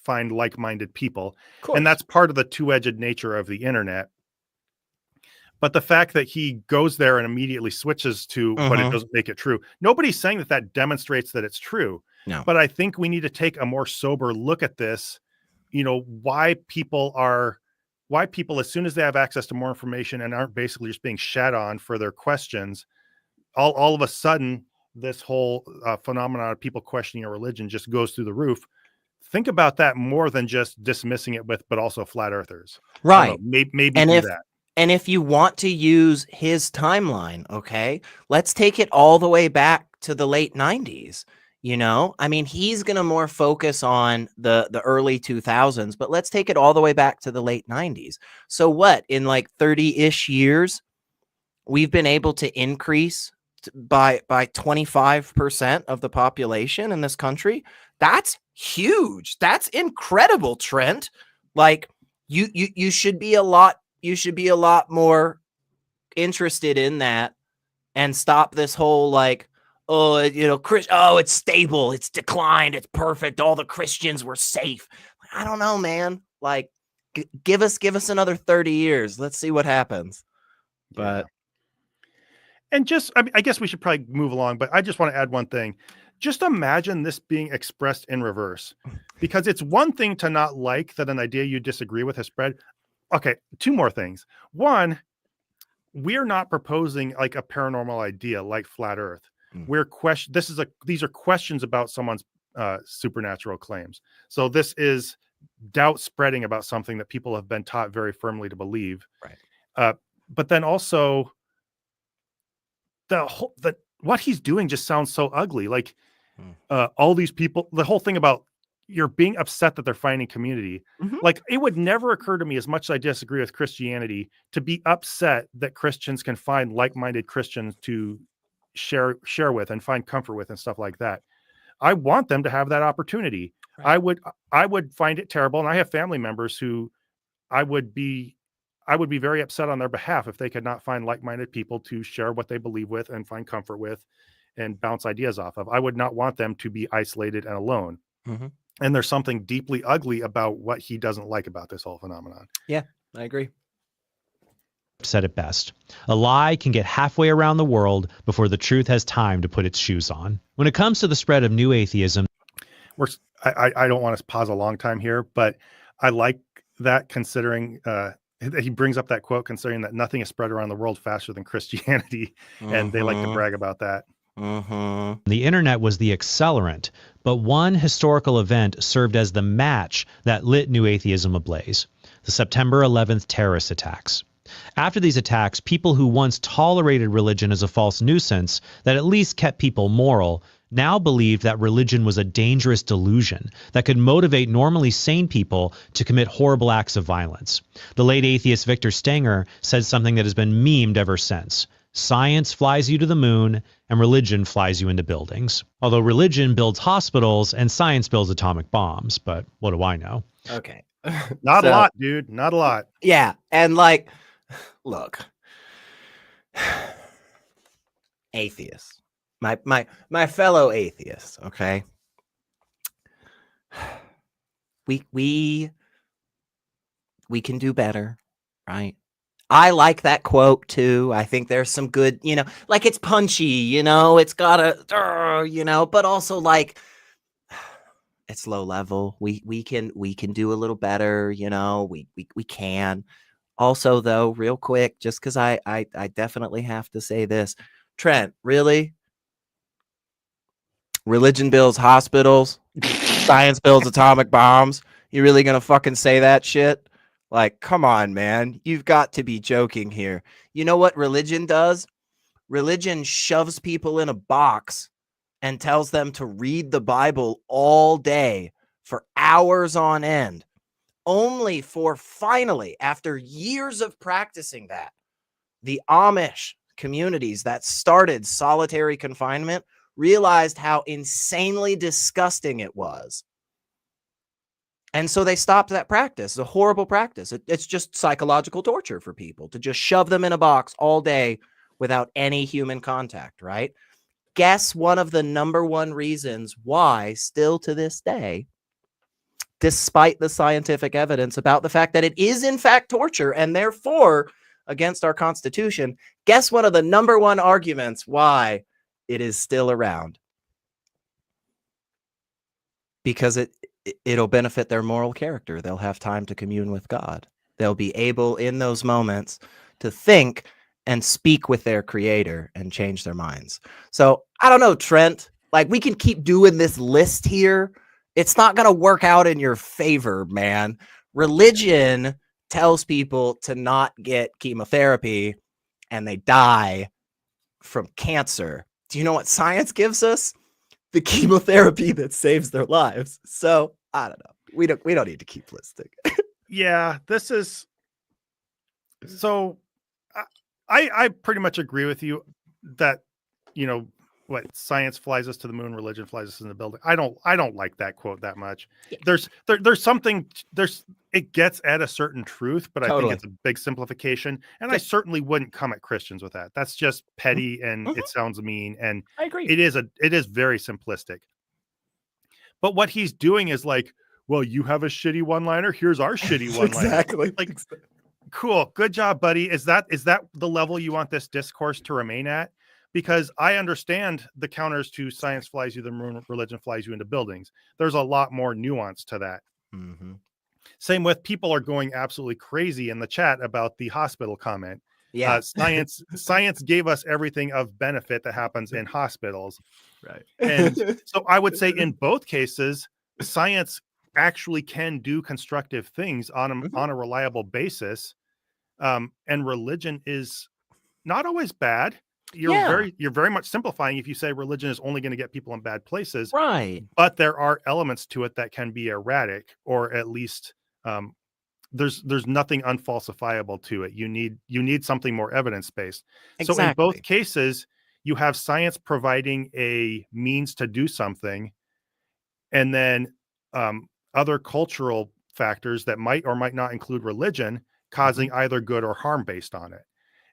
Speaker 1: like-minded people. And that's part of the two-edged nature of the internet. But the fact that he goes there and immediately switches to, but it doesn't make it true. Nobody's saying that demonstrates that it's true.
Speaker 2: No.
Speaker 1: But I think we need to take a more sober look at this. You know, why people, as soon as they have access to more information and aren't basically just being shat on for their questions, all of a sudden, this whole phenomenon of people questioning a religion just goes through the roof. Think about that more than just dismissing it but also flat earthers.
Speaker 2: Right.
Speaker 1: Maybe do that.
Speaker 2: And if you want to use his timeline, okay, let's take it all the way back to the late 90s. You know, I mean, he's going to more focus on the early 2000s, but let's take it all the way back to the late 90s. So what, in like 30-ish years, we've been able to increase by 25% of the population in this country. That's huge. That's incredible, Trent. Like you should be a lot more interested in that and stop this whole like, oh, it's stable, it's declined, it's perfect, all the Christians were safe. I don't know, man. Like give us another 30 years. Let's see what happens. But
Speaker 1: and just, I mean, I guess we should probably move along, but I just want to add one thing. Just imagine this being expressed in reverse, because it's one thing to not like that an idea you disagree with has spread. Okay, two more things. One, we're not proposing like a paranormal idea like flat Earth. We're these are questions about someone's supernatural claims. So this is doubt spreading about something that people have been taught very firmly to believe.
Speaker 2: Right.
Speaker 1: But then also what he's doing just sounds so ugly. Like all these people, the whole thing about you're being upset that they're finding community. Like it would never occur to me, as much as I disagree with Christianity, to be upset that Christians can find like-minded Christians to share with and find comfort with and stuff like that. I want them to have that opportunity. Right. I would find it terrible. And I have family members who I would be very upset on their behalf if they could not find like-minded people to share what they believe with and find comfort with and bounce ideas off of. I would not want them to be isolated and alone. And there's something deeply ugly about what he doesn't like about this whole phenomenon.
Speaker 2: Yeah, I agree.
Speaker 3: Said it best. A lie can get halfway around the world before the truth has time to put its shoes on. When it comes to the spread of new atheism,
Speaker 1: I don't want to pause a long time here, but I like that, considering he brings up that quote, considering that nothing is spread around the world faster than Christianity, and they like to brag about that.
Speaker 3: The internet was the accelerant, but one historical event served as the match that lit new atheism ablaze: the September 11th terrorist attacks. After these attacks, people who once tolerated religion as a false nuisance that at least kept people moral now believed that religion was a dangerous delusion that could motivate normally sane people to commit horrible acts of violence. The late atheist Victor Stenger said something that has been memed ever since: science flies you to the moon and religion flies you into buildings. Although religion builds hospitals and science builds atomic bombs, but what do I know?
Speaker 2: Okay.
Speaker 1: Not a lot, dude. Not a lot.
Speaker 2: Yeah. And like, look, atheists, my fellow atheists. Okay. We can do better, right? I like that quote too. I think there's some good, like it's punchy, it's got a, but also like it's low level. We can do a little better, we can. Also though, real quick, just because I definitely have to say this, Trent, really? Religion builds hospitals, science builds atomic bombs. You really gonna fucking say that shit? Like, come on, man. You've got to be joking here. You know what religion does? Religion shoves people in a box and tells them to read the Bible all day for hours on end, only for finally, after years of practicing that, the Amish communities that started solitary confinement realized how insanely disgusting it was. And so they stopped that practice. It's a horrible practice. It's just psychological torture for people to just shove them in a box all day without any human contact, right? Guess one of the number one reasons why, still to this day, despite the scientific evidence about the fact that it is in fact torture and therefore against our Constitution, guess one of the number one arguments why it is still around? Because it'll benefit their moral character. They'll have time to commune with God. They'll be able in those moments to think and speak with their creator and change their minds. So I don't know, Trent, like we can keep doing this list here. It's not going to work out in your favor, man. Religion tells people to not get chemotherapy and they die from cancer. Do you know what science gives us? The chemotherapy that saves their lives. So I don't know. We don't need to keep listing.
Speaker 1: Yeah, this is so. I pretty much agree with you that you know, what science flies us to the moon, religion flies us in the building. I don't like that quote that much.
Speaker 2: Yeah.
Speaker 1: There's something, it gets at a certain truth, but I think
Speaker 2: Totally.
Speaker 1: it's a big simplification. And I
Speaker 2: Yep.
Speaker 1: certainly wouldn't come at Christians with that. That's just petty and
Speaker 2: Mhm.
Speaker 1: it sounds mean. And
Speaker 2: I agree.
Speaker 1: it is very simplistic. But what he's doing is like, well, you have a shitty one-liner. Here's our shitty one-liner.
Speaker 2: Exactly.
Speaker 1: Like, cool. Good job, buddy. Is that the level you want this discourse to remain at? Because I understand the counters to science flies you to the moon, religion flies you into buildings. There's a lot more nuance to that.
Speaker 2: Mm-hmm.
Speaker 1: Same with people are going absolutely crazy in the chat about the hospital comment.
Speaker 2: Yeah.
Speaker 1: Science gave us everything of benefit that happens in hospitals.
Speaker 2: Right.
Speaker 1: And so I would say in both cases, science actually can do constructive things on a reliable basis. And religion is not always bad. You're very much simplifying if you say religion is only going to get people in bad places.
Speaker 2: Right.
Speaker 1: But there are elements to it that can be erratic, or at least there's nothing unfalsifiable to it. You need something more evidence-based.
Speaker 2: Exactly.
Speaker 1: So in both cases, you have science providing a means to do something, and then other cultural factors that might or might not include religion causing either good or harm based on it.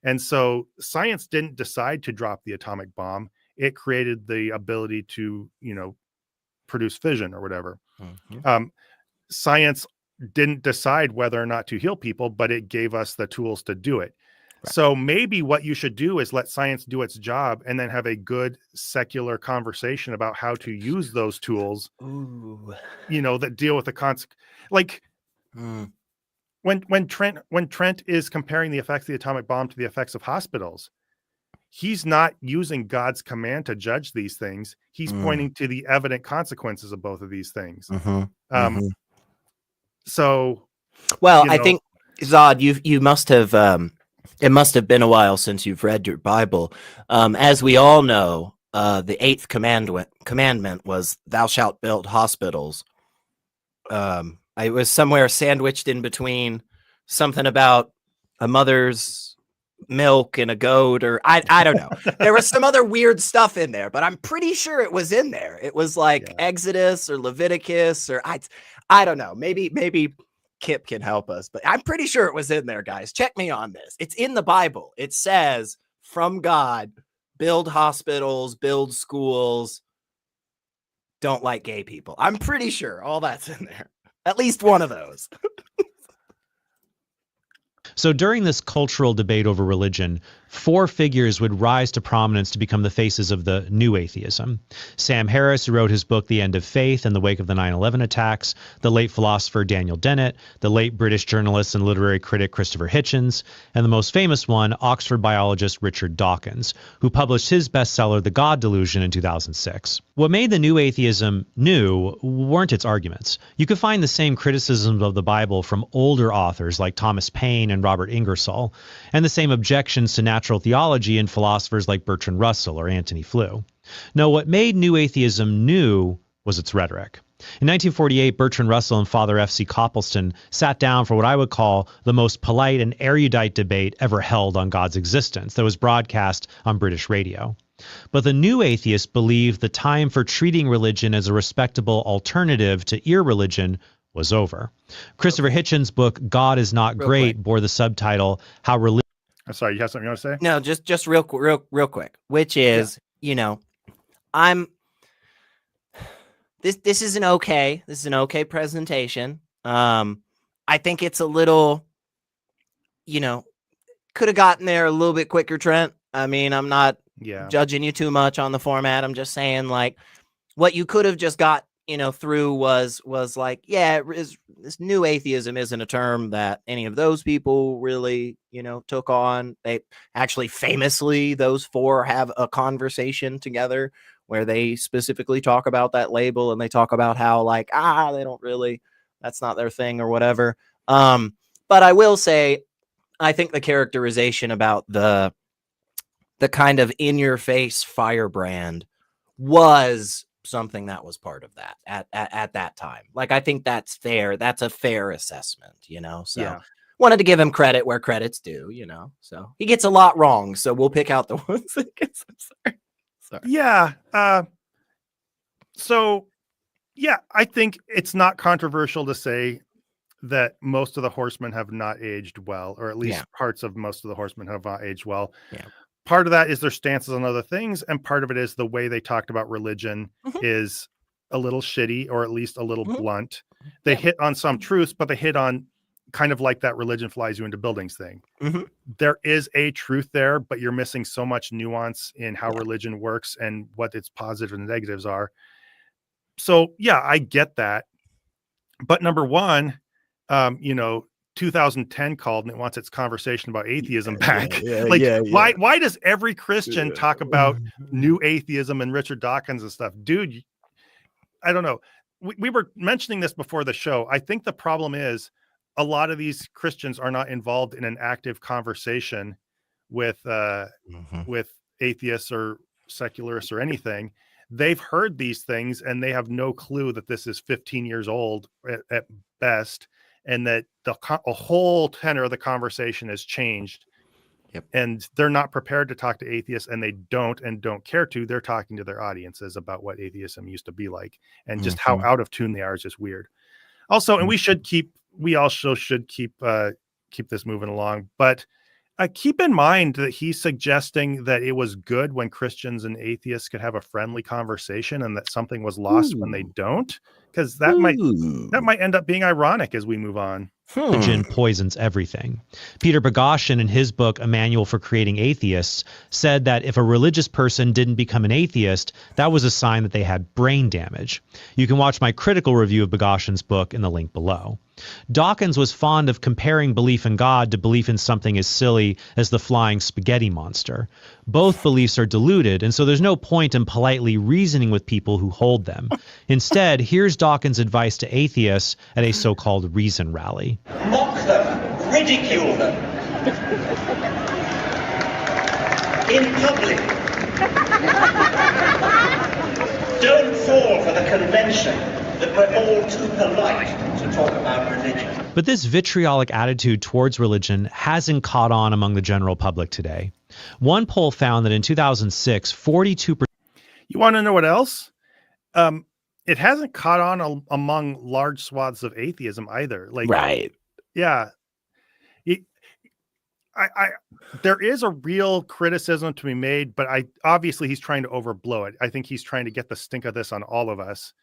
Speaker 1: And so science didn't decide to drop the atomic bomb. It created the ability to, produce fission or whatever.
Speaker 2: Mm-hmm.
Speaker 1: Science didn't decide whether or not to heal people, but it gave us the tools to do it. Right. So maybe what you should do is let science do its job and then have a good secular conversation about how to use those tools.
Speaker 2: Ooh.
Speaker 1: That deal with the consequence. Like when Trent is comparing the effects of the atomic bomb to the effects of hospitals, he's not using God's command to judge these things. He's pointing to the evident consequences of both of these things. So,
Speaker 2: well, I think, Zod, you must have, it must have been a while since you've read your Bible. As we all know, the 8th commandment was, "Thou shalt build hospitals." I was somewhere sandwiched in between something about a mother's milk and a goat, or I don't know. There was some other weird stuff in there, but I'm pretty sure it was in there. It was like Exodus or Leviticus, or I don't know. Maybe Kip can help us, but I'm pretty sure it was in there, guys. Check me on this. It's in the Bible. It says from God, build hospitals, build schools, don't like gay people. I'm pretty sure all that's in there. At least one of those.
Speaker 3: So during this cultural debate over religion, 4 figures would rise to prominence to become the faces of the new atheism. Sam Harris, who wrote his book The End of Faith in the wake of the 9/11 attacks, the late philosopher Daniel Dennett, the late British journalist and literary critic Christopher Hitchens, and the most famous one, Oxford biologist Richard Dawkins, who published his bestseller The God Delusion in 2006. What made the new atheism new weren't its arguments. You could find the same criticisms of the Bible from older authors like Thomas Paine and Robert Ingersoll, and the same objections to natural theology in philosophers like Bertrand Russell or Antony Flew. No, what made new atheism new was its rhetoric. In 1948, Bertrand Russell and Father F.C. Copleston sat down for what I would call the most polite and erudite debate ever held on God's existence that was broadcast on British radio. But the new atheists believed the time for treating religion as a respectable alternative to irreligion was over. Christopher Hitchens' book, God is Not Great, bore the subtitle, How Religion...
Speaker 1: I'm sorry, you have something you want to say?
Speaker 2: No, just real quick, which is, this is an okay presentation. I think it's a little, could have gotten there a little bit quicker, Trent. I mean, I'm not judging you too much on the format. I'm just saying, like, what you could have just got, through was like, this new atheism isn't a term that any of those people really, took on. They actually famously, those 4 have a conversation together where they specifically talk about that label, and they talk about how, like, they don't really, that's not their thing or whatever. But I will say, I think the characterization about the kind of in-your-face firebrand was something that was part of that at that time. Like, I think that's fair. That's a fair assessment, so wanted to give him credit where credit's due, so he gets a lot wrong. So we'll pick out the ones that gets, I'm sorry. Sorry.
Speaker 1: Yeah. So, yeah, I think it's not controversial to say that most of the horsemen have not aged well, or at least parts of most of the horsemen have not aged well.
Speaker 2: Yeah.
Speaker 1: Part of that is their stances on other things, and part of it is the way they talked about religion is a little shitty, or at least a little blunt. They hit on some truths, but they hit on kind of like that religion flies you into buildings thing. There is a truth there, but you're missing so much nuance in how religion works and what its positives and negatives are. So yeah, I get that. But number one, 2010 called and it wants its conversation about atheism back. Why does every Christian talk about new atheism and Richard Dawkins and stuff? Dude, I don't know. We were mentioning this before the show. I think the problem is a lot of these Christians are not involved in an active conversation with atheists or secularists or anything. They've heard these things and they have no clue that this is 15 years old at best, and that a whole tenor of the conversation has changed. And they're not prepared to talk to atheists, and they don't care to. They're talking to their audiences about what atheism used to be like, and just how out of tune they are is just weird. Also, and we also should keep this moving along, but keep in mind that he's suggesting that it was good when Christians and atheists could have a friendly conversation, and that something was lost when they don't, because that might end up being ironic as we move on.
Speaker 3: Religion poisons everything. Peter Boghossian, in his book, A Manual for Creating Atheists, said that if a religious person didn't become an atheist, that was a sign that they had brain damage. You can watch my critical review of Boghossian's book in the link below. Dawkins was fond of comparing belief in God to belief in something as silly as the flying spaghetti monster. Both beliefs are diluted, and so there's no point in politely reasoning with people who hold them. Instead, here's Dawkins' advice to atheists at a so-called reason rally.
Speaker 4: Mock them, ridicule them in public. Don't fall for the convention that we're all too polite to talk about religion.
Speaker 3: But this vitriolic attitude towards religion hasn't caught on among the general public today. One poll found that in 2006, 42%.
Speaker 1: You want to know what else? It hasn't caught on among large swaths of atheism either. Yeah. There is a real criticism to be made, but obviously he's trying to overblow it. I think he's trying to get the stink of this on all of us.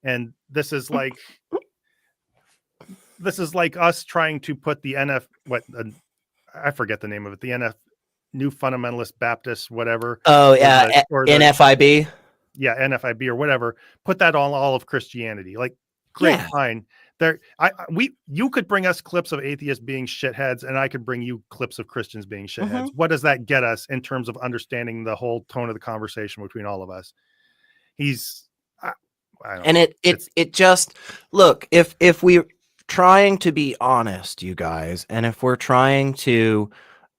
Speaker 1: And this is like us trying to put the I forget the name of it, the New Fundamentalist Baptist, whatever.
Speaker 2: Oh yeah, NFIB.
Speaker 1: Yeah, NFIB or whatever. Put that on all of Christianity. Like, great, fine. You could bring us clips of atheists being shitheads, and I could bring you clips of Christians being shitheads. What does that get us in terms of understanding the whole tone of the conversation between all of us?
Speaker 2: It just, look, if we're trying to be honest, you guys, and if we're trying to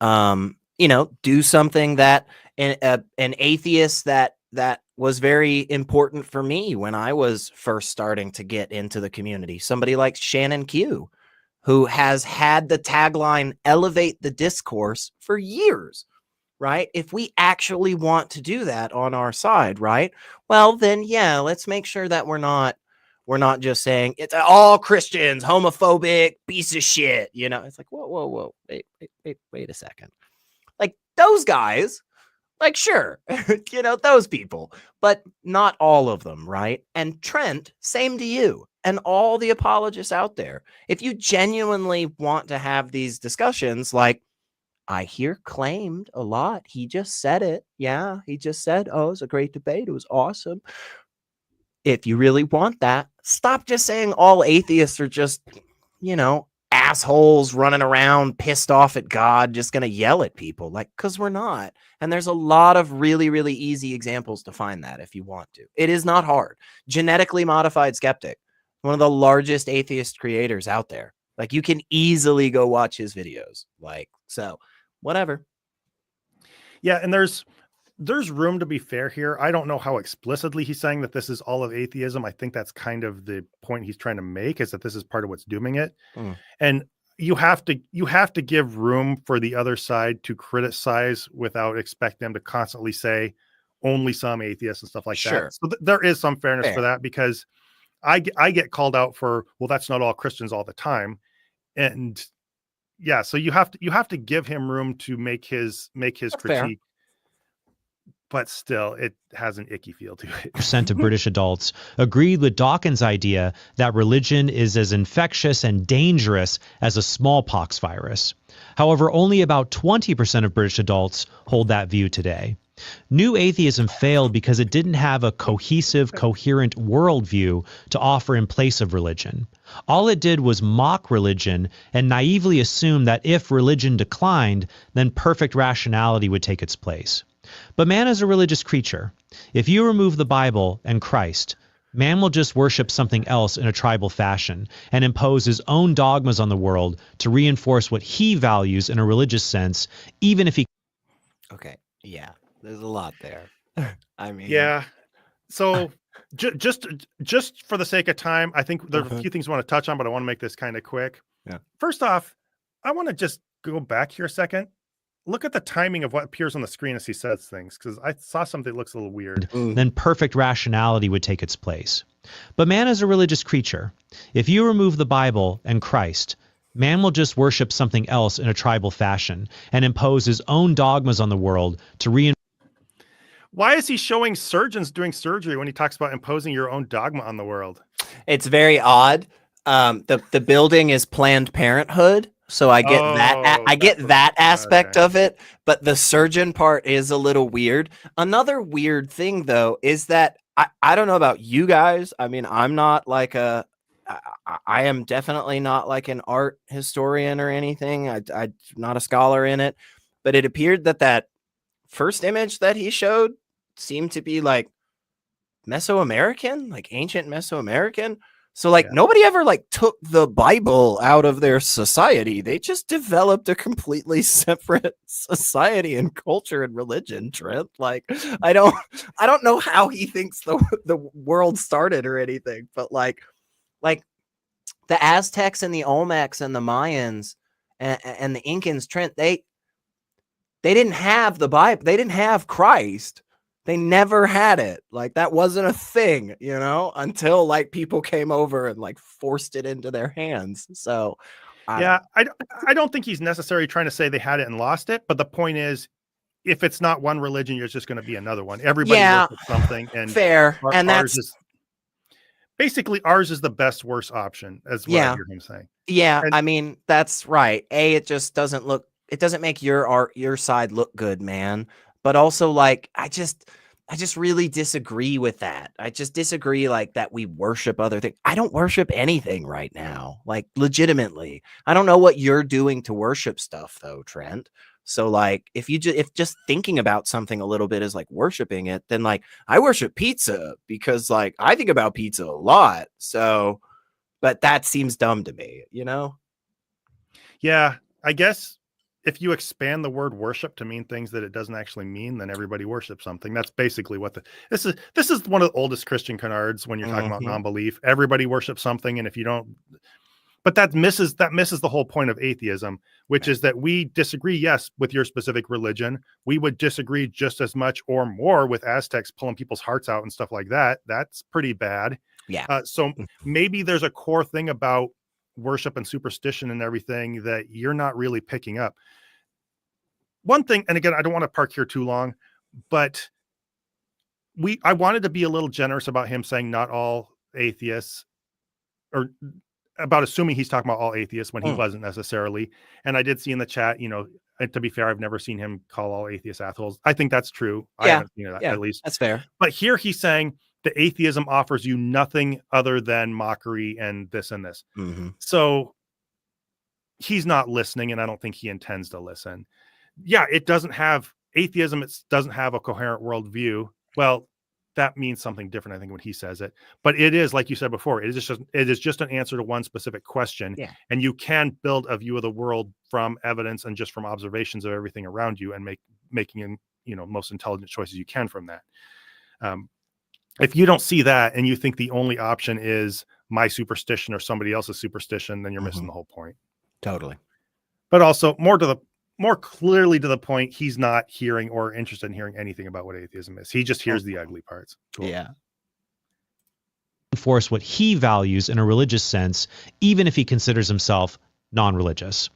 Speaker 2: do something that an atheist that was very important for me when I was first starting to get into the community, somebody like Shannon Q, who has had the tagline elevate the discourse for years, right? If we actually want to do that on our side, right? Well, then, yeah, let's make sure that we're not just saying it's all Christians, homophobic, piece of shit. It's like, whoa, wait a second. Like, those guys, like, sure, those people, but not all of them, right? And Trent, same to you and all the apologists out there. If you genuinely want to have these discussions, like, I hear claimed a lot. He just said it. Yeah, he just said, oh, it was a great debate. It was awesome. If you really want that, stop just saying all atheists are just, assholes running around pissed off at God, just going to yell at people, like, because we're not. And there's a lot of really, really easy examples to find that if you want to. It is not hard. Genetically Modified Skeptic, one of the largest atheist creators out there. Like, you can easily go watch his videos. Like, so whatever.
Speaker 1: Yeah. And there's room to be fair here. I don't know how explicitly he's saying that this is all of atheism. I think that's kind of the point he's trying to make, is that this is part of what's dooming it. And you have to give room for the other side to criticize without expect them to constantly say, only some atheists and stuff like
Speaker 2: Sure.
Speaker 1: that. So there is some fairness
Speaker 2: Fair.
Speaker 1: for that, because I get called out for, well, that's not all Christians all the time. And yeah, so you have to give him room to make his
Speaker 2: That's fair.
Speaker 1: critique, but still it has an icky feel to it.
Speaker 3: Percent of British adults agreed with Dawkins' idea that religion is as infectious and dangerous as a smallpox virus. However, only about 20% of British adults hold that view today. New atheism failed because it didn't have a cohesive, coherent worldview to offer in place of religion. All it did was mock religion and naively assume that if religion declined, then perfect rationality would take its place. But man is a religious creature. If you remove the Bible and Christ, man will just worship something else in a tribal fashion and impose his own dogmas on the world to reinforce what he values in a religious sense, even if he...
Speaker 2: Okay. Yeah. There's a lot there. I mean,
Speaker 1: Yeah. So just for the sake of time, I think there are a few things I want to touch on, but I want to make this kind of quick.
Speaker 2: Yeah.
Speaker 1: First off, I want to just go back here a second. Look at the timing of what appears on the screen as he says things, because I saw something that looks a little weird.
Speaker 3: then perfect rationality would take its place. But man is a religious creature. If you remove the Bible and Christ, man will just worship something else in a tribal fashion and impose his own dogmas on the world to reinforce...
Speaker 1: Why is he showing surgeons doing surgery when he talks about imposing your own dogma on the world?
Speaker 2: it's very odd. The building is Planned Parenthood, so I get that. I get that aspect of it, but the surgeon part is a little weird. Another weird thing, though, is that I don't know about you guys. I mean, I'm not like I am definitely not like an art historian or anything. I'm not a scholar in it, but it appeared that first image that he showed seemed to be like Mesoamerican, like ancient Mesoamerican. So like nobody ever like took the Bible out of their society. They just developed a completely separate society and culture and religion, Trent. Like I don't know how he thinks the world started or anything, but like the Aztecs and the Olmecs and the Mayans and the Incans, Trent, they didn't have the Bible. They didn't have Christ. They never had it. Like that wasn't a thing, you know, until like people came over and like forced it into their hands. So
Speaker 1: I don't think he's necessarily trying to say they had it and lost it. But the point is, if it's not one religion, you're just going to be another one. Everybody worships something, and
Speaker 2: fair. And
Speaker 1: ours is basically the best worst option, as what I hear him saying.
Speaker 2: Yeah, and I mean that's right. It just doesn't look. It doesn't make your side look good, man. But also, like, I just really disagree with that. I just disagree, like, that we worship other things. I don't worship anything right now, like, legitimately. I don't know what you're doing to worship stuff, though, Trent. So, like, if just thinking about something a little bit is like worshiping it, then, like, I worship pizza because, like, I think about pizza a lot. So, but that seems dumb to me, you know? Yeah,
Speaker 1: I guess. If you expand the word worship to mean things that it doesn't actually mean, then everybody worships something. That's basically what this is one of the oldest Christian canards when you're talking about non-belief. Everybody worships something, and if you don't, but that misses the whole point of atheism, which is that we disagree, yes, with your specific religion. We would disagree just as much or more with Aztecs pulling people's hearts out and stuff like that. That's pretty bad.
Speaker 2: Yeah.
Speaker 1: So maybe there's a core thing about worship and superstition and everything that you're not really picking up. One thing, and again, I don't want to park here too long, but I wanted to be a little generous about him saying not all atheists, or about assuming he's talking about all atheists when he wasn't necessarily. And I did see in the chat, you know, and to be fair, I've never seen him call all atheists assholes. I think that's true. I haven't seen that, at least.
Speaker 2: That's fair.
Speaker 1: But here he's saying the atheism offers you nothing other than mockery and this and this. So he's not listening, and I don't think he intends to listen. Yeah, it doesn't have atheism. It doesn't have a coherent worldview. Well, that means something different, I think, when he says it. But it is, like you said before, it is just an answer to one specific question.
Speaker 2: Yeah.
Speaker 1: And you can build a view of the world from evidence and just from observations of everything around you, and making most intelligent choices you can from that. If you don't see that and you think the only option is my superstition or somebody else's superstition, then you're missing the whole point.
Speaker 2: Totally.
Speaker 1: But also, more to the more clearly to the point, he's not hearing or interested in hearing anything about what atheism is. He just hears the ugly parts. Cool.
Speaker 2: Yeah.
Speaker 3: Enforce what he values in a religious sense, even if he considers himself non-religious.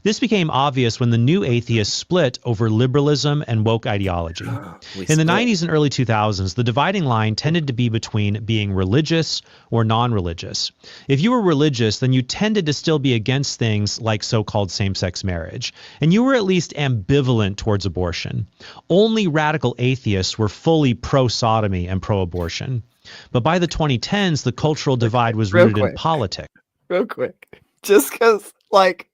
Speaker 3: This became obvious when the new atheists split over liberalism and woke ideology. In the 90s and early 2000s, the dividing line tended to be between being religious or non-religious. If you were religious, then you tended to still be against things like so-called same-sex marriage, and you were at least ambivalent towards abortion. Only radical atheists were fully pro-sodomy and pro-abortion. But by the 2010s, the cultural divide was rooted in politics.
Speaker 2: Real quick. Just because, like,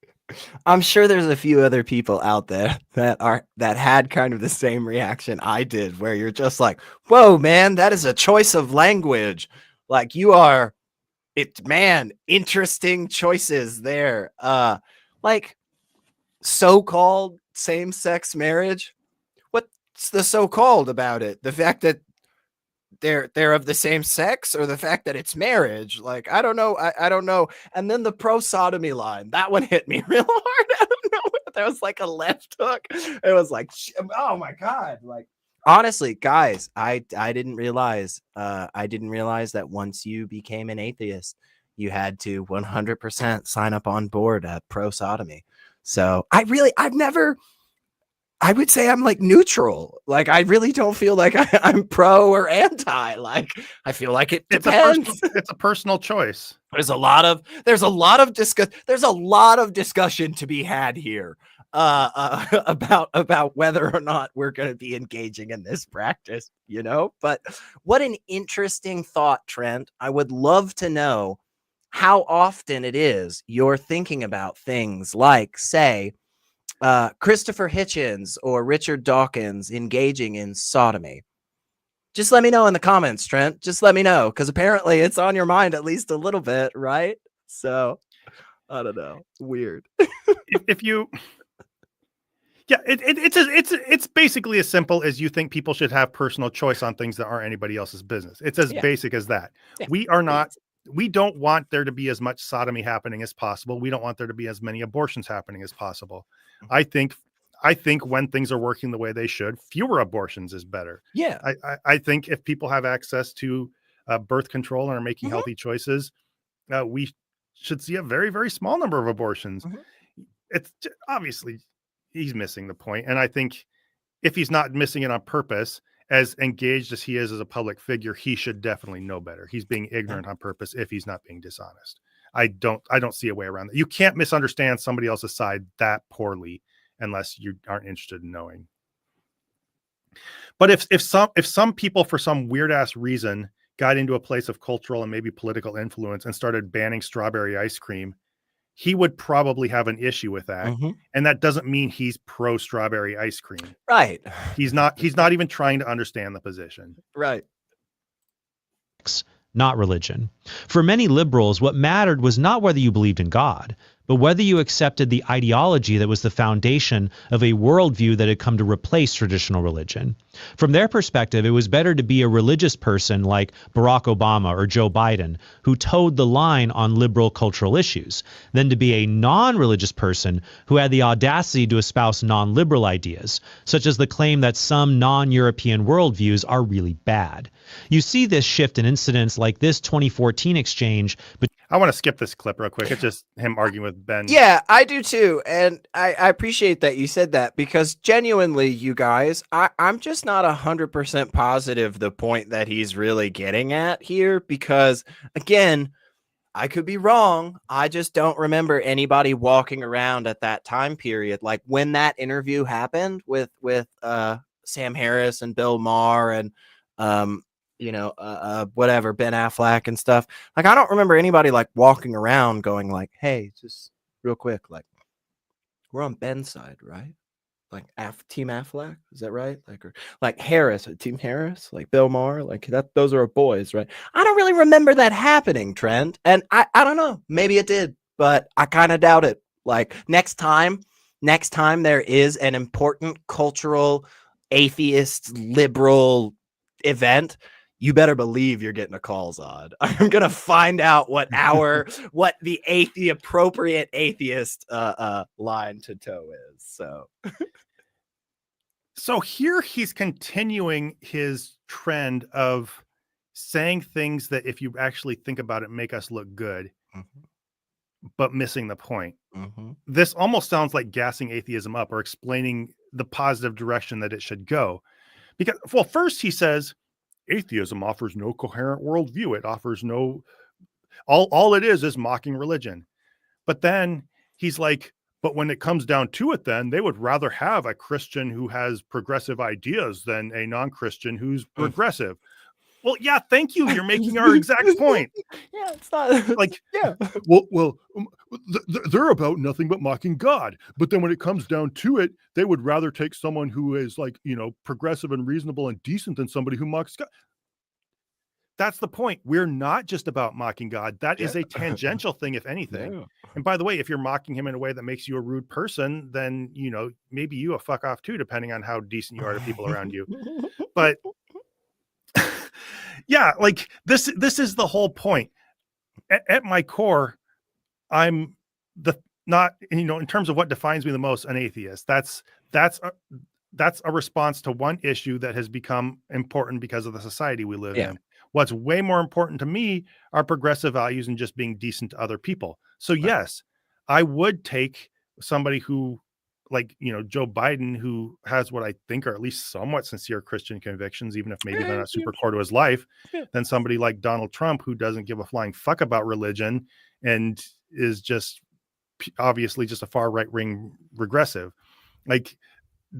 Speaker 2: I'm sure there's a few other people out there that had kind of the same reaction I did, where you're just like, whoa, man, that is a choice of language. Like, interesting choices there. Like, so-called same-sex marriage. What's the so-called about it? The fact that they're of the same sex, or the fact that it's marriage? Like, I don't know. I don't know. And then the pro sodomy line, that one hit me real hard. I don't know. That was like a left hook. It was like, oh my God. Like, honestly, guys, I didn't realize that once you became an atheist, you had to 100% sign up on board at pro sodomy. So I would say I'm like neutral. Like, I really don't feel like I'm pro or anti. Like, I feel like it depends.
Speaker 1: It's a personal choice.
Speaker 2: There's a lot of discussion to be had here about whether or not we're going to be engaging in this practice, you know? But what an interesting thought, Trent. I would love to know how often it is you're thinking about things like, say, Christopher Hitchens or Richard Dawkins engaging in sodomy. Just let me know in the comments, Trent. Just let me know, because apparently it's on your mind at least a little bit, right? So, I don't know. Weird.
Speaker 1: It's basically as simple as you think people should have personal choice on things that aren't anybody else's business. It's as basic as that. Yeah. We don't want there to be as much sodomy happening as possible. We don't want there to be as many abortions happening as possible. I think when things are working the way they should, fewer abortions is better.
Speaker 2: Yeah.
Speaker 1: I think if people have access to birth control and are making healthy choices, we should see a very, very small number of abortions. It's obviously he's missing the point. And I think if he's not missing it on purpose, as engaged as he is as a public figure, he should definitely know better. He's being ignorant on purpose if he's not being dishonest. I don't see a way around that. You can't misunderstand somebody else's side that poorly unless you aren't interested in knowing. But if some people, for some weird ass reason, got into a place of cultural and maybe political influence and started banning strawberry ice cream, he would probably have an issue with that. And that doesn't mean he's pro strawberry ice cream.
Speaker 2: Right.
Speaker 1: He's not even trying to understand the position.
Speaker 2: Right.
Speaker 3: Not religion. For many liberals, what mattered was not whether you believed in God, but whether you accepted the ideology that was the foundation of a worldview that had come to replace traditional religion. From their perspective, it was better to be a religious person like Barack Obama or Joe Biden, who towed the line on liberal cultural issues, than to be a non-religious person who had the audacity to espouse non-liberal ideas, such as the claim that some non-European worldviews are really bad. You see this shift in incidents like this 2014 exchange. But
Speaker 1: I want to skip this clip real quick. It's just him arguing with Ben.
Speaker 2: Yeah, I do too. And I appreciate that you said that, because genuinely, you guys, I'm just not 100% positive the point that he's really getting at here, because again, I could be wrong. I just don't remember anybody walking around at that time period. Like when that interview happened with Sam Harris and Bill Maher and whatever, Ben Affleck and stuff. Like, I don't remember anybody like walking around going like, hey, just real quick, like, we're on Ben's side, right? Like Team Affleck, is that right? Like, or like Harris, Team Harris, like Bill Maher, like that, those are our boys, right? I don't really remember that happening, Trent. And I don't know, maybe it did, but I kind of doubt it. Like next time there is an important cultural, atheist, liberal event, you better believe you're getting a calls on. I'm gonna find out what the appropriate atheist line to toe is.
Speaker 1: So here he's continuing his trend of saying things that, if you actually think about it, make us look good, but missing the point. This almost sounds like gassing atheism up or explaining the positive direction that it should go. Because, well, first he says, atheism offers no coherent worldview. It offers no, all it is mocking religion. But then he's like, but when it comes down to it, then they would rather have a Christian who has progressive ideas than a non-Christian who's progressive. Well, yeah, thank you. You're making our exact point.
Speaker 2: Yeah, it's not
Speaker 1: like,
Speaker 2: yeah.
Speaker 1: They're about nothing but mocking God. But then when it comes down to it, they would rather take someone who is like, progressive and reasonable and decent than somebody who mocks God. That's the point. We're not just about mocking God. That is a tangential thing, if anything. Yeah. And by the way, if you're mocking him in a way that makes you a rude person, then, maybe you a fuck off too, depending on how decent you are to people around you. But yeah, like this is the whole point. At my core, I'm in terms of what defines me the most, an atheist. That's a response to one issue that has become important because of the society we live in. What's way more important to me are progressive values and just being decent to other people. So yes, I would take somebody who, like, Joe Biden, who has what I think are at least somewhat sincere Christian convictions, even if maybe they're not super core to his life, than somebody like Donald Trump, who doesn't give a flying fuck about religion and is just obviously just a far right-wing regressive. Like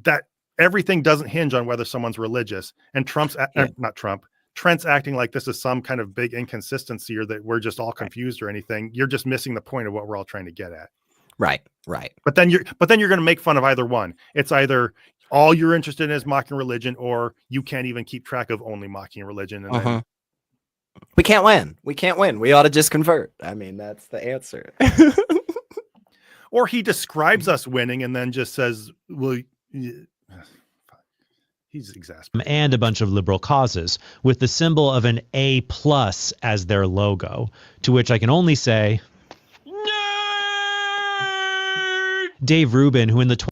Speaker 1: that, everything doesn't hinge on whether someone's religious. And Trent's acting like this is some kind of big inconsistency or that we're just all confused or anything. You're just missing the point of what we're all trying to get at.
Speaker 2: Right.
Speaker 1: But then you're going to make fun of either one. It's either all you're interested in is mocking religion, or you can't even keep track of only mocking religion. And then
Speaker 2: we can't win. We ought to just convert. I mean, that's the answer.
Speaker 1: Or he describes us winning and then just says, well, he's exasperated.
Speaker 3: And a bunch of liberal causes with the symbol of an A+ as their logo, to which I can only say, Dave Rubin, who in the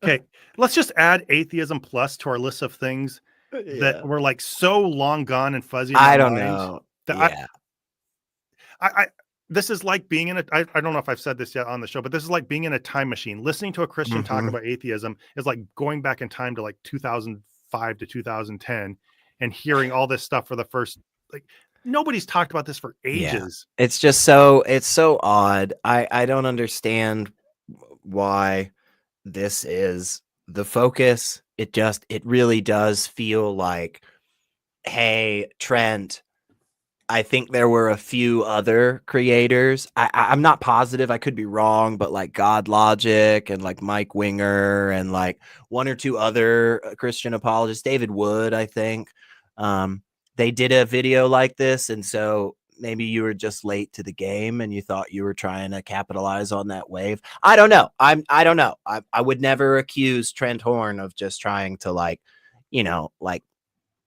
Speaker 1: okay, let's just add atheism plus to our list of things that were like so long gone and fuzzy.
Speaker 2: I don't know.
Speaker 1: I this is like being in I don't know if I've said this yet on the show, but this is like being in a time machine. Listening to a Christian talk about atheism is like going back in time to like 2005 to 2010 and hearing all this stuff for the first, like, nobody's talked about this for ages.
Speaker 2: Yeah. It's so odd. I don't understand why this is the focus. It really does feel like, hey, Trent, I think there were a few other creators. I'm not positive, I could be wrong, but like God Logic and like Mike Winger and like one or two other Christian apologists, David Wood, I think, they did a video like this. And so maybe you were just late to the game and you thought you were trying to capitalize on that wave. I don't know. I don't know. I would never accuse Trent Horn of just trying to like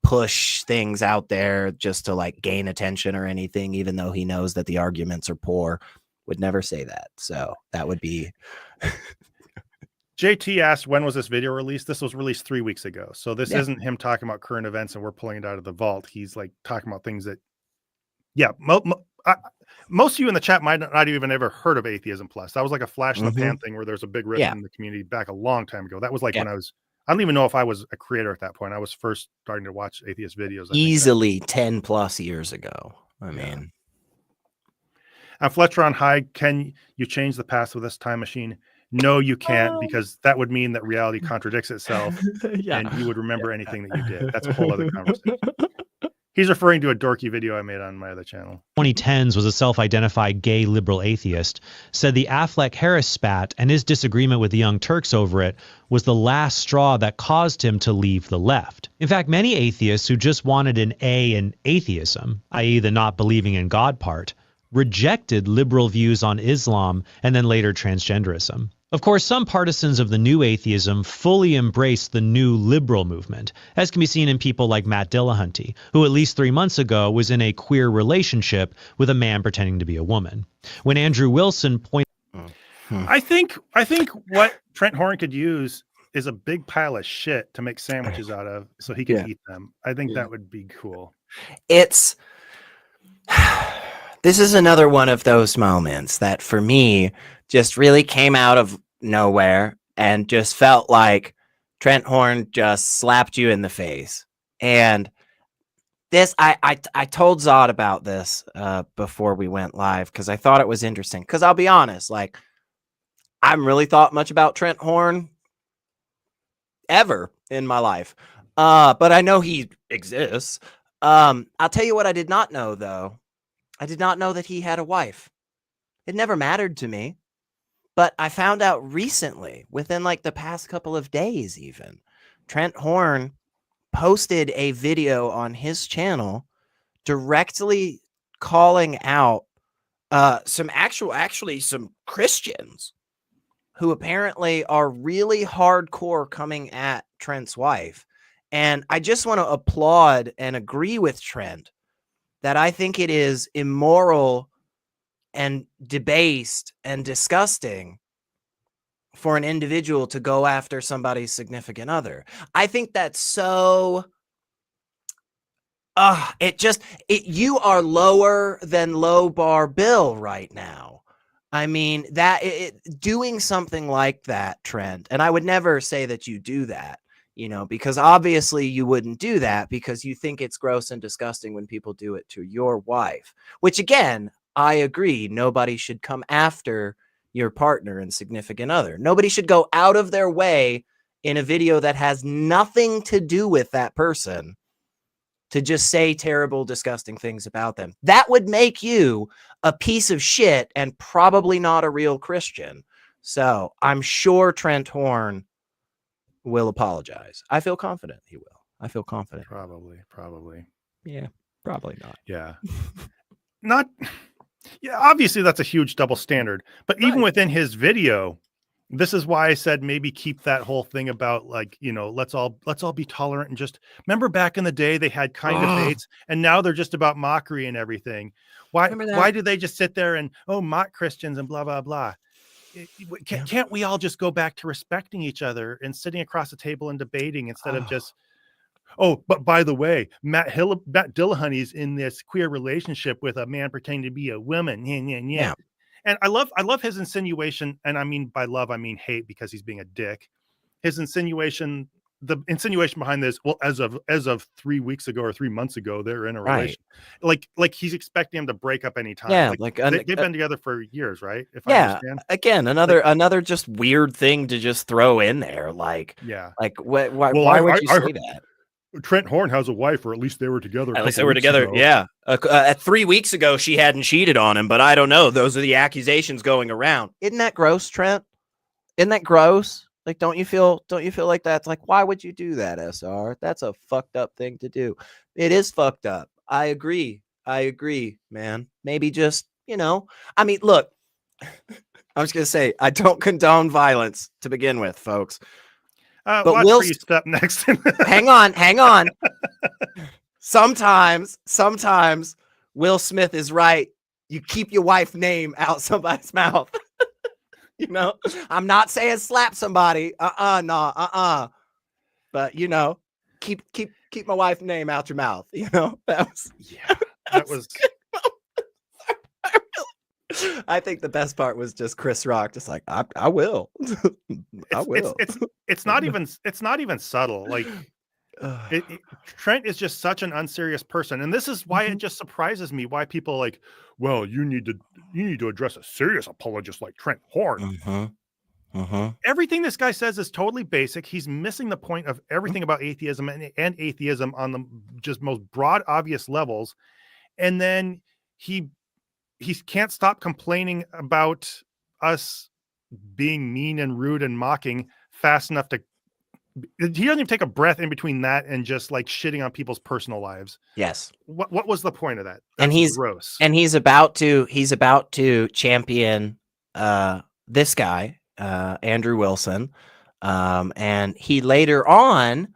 Speaker 2: push things out there just to like gain attention or anything, even though he knows that the arguments are poor. Would never say that. So that would be.
Speaker 1: JT asked, when was this video released? This was released 3 weeks ago. So this isn't him talking about current events and we're pulling it out of the vault. He's like talking about things that, most of you in the chat might not even ever heard of Atheism Plus. That was like a flash in the pan thing where there's a big rift in the community back a long time ago. That was like when I don't even know if I was a creator at that point. I was first starting to watch atheist videos.
Speaker 2: Easily 10 plus years ago. I mean.
Speaker 1: And Fletcher on High, can you change the past with this time machine? No, you can't, because that would mean that reality contradicts itself and you would remember anything that you did. That's a whole other conversation. He's referring to a dorky video I made on my other channel.
Speaker 3: 2010s was a self-identified gay liberal atheist, said the Affleck-Harris spat and his disagreement with the Young Turks over it was the last straw that caused him to leave the left. In fact, many atheists who just wanted an A in atheism, i.e. the not believing in God part, rejected liberal views on Islam and then later transgenderism. Of course, some partisans of the new atheism fully embrace the new liberal movement, as can be seen in people like Matt Dillahunty, who at least 3 months ago was in a queer relationship with a man pretending to be a woman. When Andrew Wilson pointed...
Speaker 1: I think what Trent Horn could use is a big pile of shit to make sandwiches out of so he can eat them. I think that would be cool.
Speaker 2: This is another one of those moments that for me just really came out of nowhere and just felt like Trent Horn just slapped you in the face. And this, I told Zod about this before we went live because I thought it was interesting. Because I'll be honest, like, I haven't really thought much about Trent Horn ever in my life. But I know he exists. I'll tell you what I did not know, though. I did not know that he had a wife. It never mattered to me. But I found out recently, within like the past couple of days even, Trent Horn posted a video on his channel directly calling out some Christians who apparently are really hardcore coming at Trent's wife. And I just want to applaud and agree with Trent that I think it is immoral and debased and disgusting for an individual to go after somebody's significant other. I think that's so... you are lower than low bar Bill right now. I mean, doing something like that, Trent, and I would never say that you do that, because obviously you wouldn't do that because you think it's gross and disgusting when people do it to your wife, which again, I agree. Nobody should come after your partner and significant other. Nobody should go out of their way in a video that has nothing to do with that person to just say terrible, disgusting things about them. That would make you a piece of shit and probably not a real Christian. So I'm sure Trent Horn will apologize. I feel confident he will. I feel confident.
Speaker 1: Probably.
Speaker 2: Yeah, probably not.
Speaker 1: Yeah. Yeah, obviously that's a huge double standard. But even within his video, this is why I said maybe keep that whole thing about like, let's all be tolerant and just remember back in the day they had kind debates and now they're just about mockery and everything. Why do they just sit there and mock Christians and blah blah blah? Can't we all just go back to respecting each other and sitting across the table and debating instead of just but by the way, Matt Dillahunty's in this queer relationship with a man pretending to be a woman. Yeah. And I love his insinuation, and I mean by love, I mean hate because he's being a dick. His insinuation, the insinuation behind this, well, as of 3 weeks ago or 3 months ago, they're in a relation. Like he's expecting him to break up anytime.
Speaker 2: Yeah,
Speaker 1: they've been together for years, right? If I understand.
Speaker 2: Again, another just weird thing to just throw in there. Why would you say that?
Speaker 1: Trent Horn has a wife, or at least they were together.
Speaker 2: At least they were together. Ago. Yeah. 3 weeks ago, she hadn't cheated on him, but I don't know. Those are the accusations going around. Isn't that gross, Trent? Isn't that gross? Like, don't you feel like that's like, why would you do that, SR? That's a fucked up thing to do. It is fucked up. I agree, man. Maybe just, I mean, look, I was going to say, I don't condone violence to begin with, folks.
Speaker 1: But Will step next.
Speaker 2: hang on. Sometimes Will Smith is right. You keep your wife's name out somebody's mouth. I'm not saying slap somebody. But keep my wife's name out your mouth. That was. I think the best part was just Chris Rock, just like I will. I will.
Speaker 1: It's not even subtle. Like Trent is just such an unserious person, and this is why it just surprises me why people are like, well, you need to address a serious apologist like Trent Horn. Everything this guy says is totally basic. He's missing the point of everything about atheism and atheism on the just most broad, obvious levels, and then he can't stop complaining about us being mean and rude and mocking fast enough to. He doesn't even take a breath in between that and just like shitting on people's personal lives.
Speaker 2: Yes.
Speaker 1: What was the point of that?
Speaker 2: And he's
Speaker 1: gross.
Speaker 2: And he's about to champion this guy Andrew Wilson, and he later on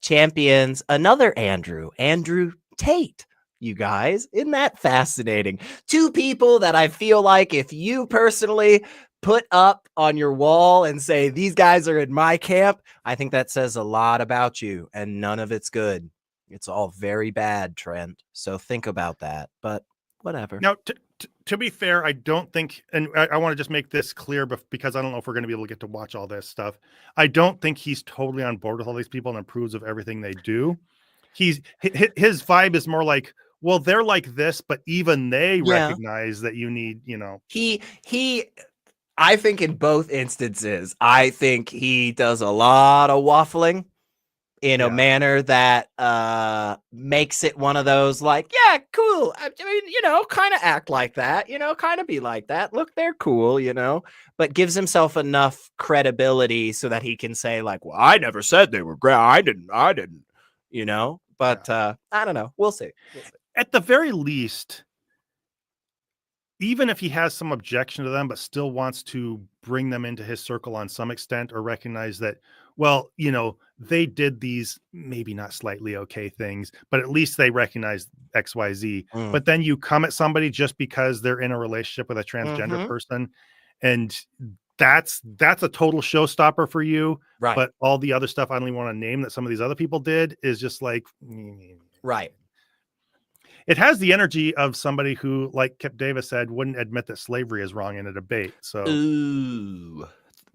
Speaker 2: champions another Andrew Tate. You guys, isn't that fascinating? Two people that I feel like if you personally put up on your wall and say, these guys are in my camp, I think that says a lot about you, and none of it's good. It's all very bad, Trent. So think about that, but whatever.
Speaker 1: Now, to be fair, I don't think, and I want to just make this clear because I don't know if we're going to be able to get to watch all this stuff. I don't think he's totally on board with all these people and approves of everything they do. His vibe is more like, well, they're like this, but even they recognize that you need,
Speaker 2: I think in both instances, I think he does a lot of waffling in a manner that makes it one of those like, yeah, cool. I mean, kind of act like that, kind of be like that. Look, they're cool, but gives himself enough credibility so that he can say like, well, I never said they were great. I didn't, but I don't know. We'll see.
Speaker 1: At the very least, even if he has some objection to them, but still wants to bring them into his circle on some extent, or recognize that, well, they did these maybe not slightly okay things, but at least they recognize XYZ. But then you come at somebody just because they're in a relationship with a transgender person, and that's a total showstopper for you.
Speaker 2: Right.
Speaker 1: But all the other stuff I don't even want to name that some of these other people did is just like,
Speaker 2: right.
Speaker 1: It has the energy of somebody who, like Kip Davis said, wouldn't admit that slavery is wrong in a debate. So,
Speaker 2: ooh,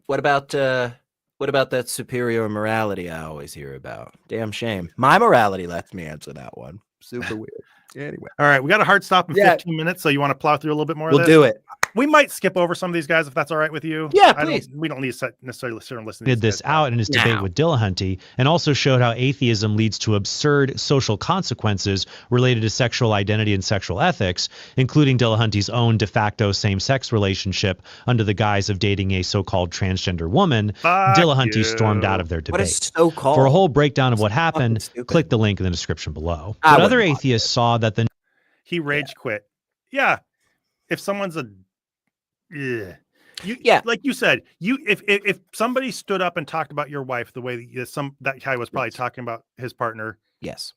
Speaker 2: what about that superior morality I always hear about? Damn shame. My morality lets me answer that one. Super weird. Anyway,
Speaker 1: all right, we got a hard stop in 15 minutes, so you want to plow through a little bit more?
Speaker 2: We'll
Speaker 1: of this?
Speaker 2: do it.
Speaker 1: We might skip over some of these guys if that's all right with you.
Speaker 2: Yeah, please.
Speaker 1: We don't need to necessarily sit and listen.
Speaker 3: Did this out in his debate with Dillahunty, and also showed how atheism leads to absurd social consequences related to sexual identity and sexual ethics, including Dillahunty's own de facto same-sex relationship under the guise of dating a so-called transgender woman. Dillahunty stormed out of their debate.
Speaker 2: What is so-called?
Speaker 3: For a whole breakdown of what happened, click the link in the description below. But other atheists saw that
Speaker 1: he rage quit. Yeah, if someone's a like you said, if somebody stood up and talked about your wife the way that guy was probably talking about his partner,
Speaker 2: yes,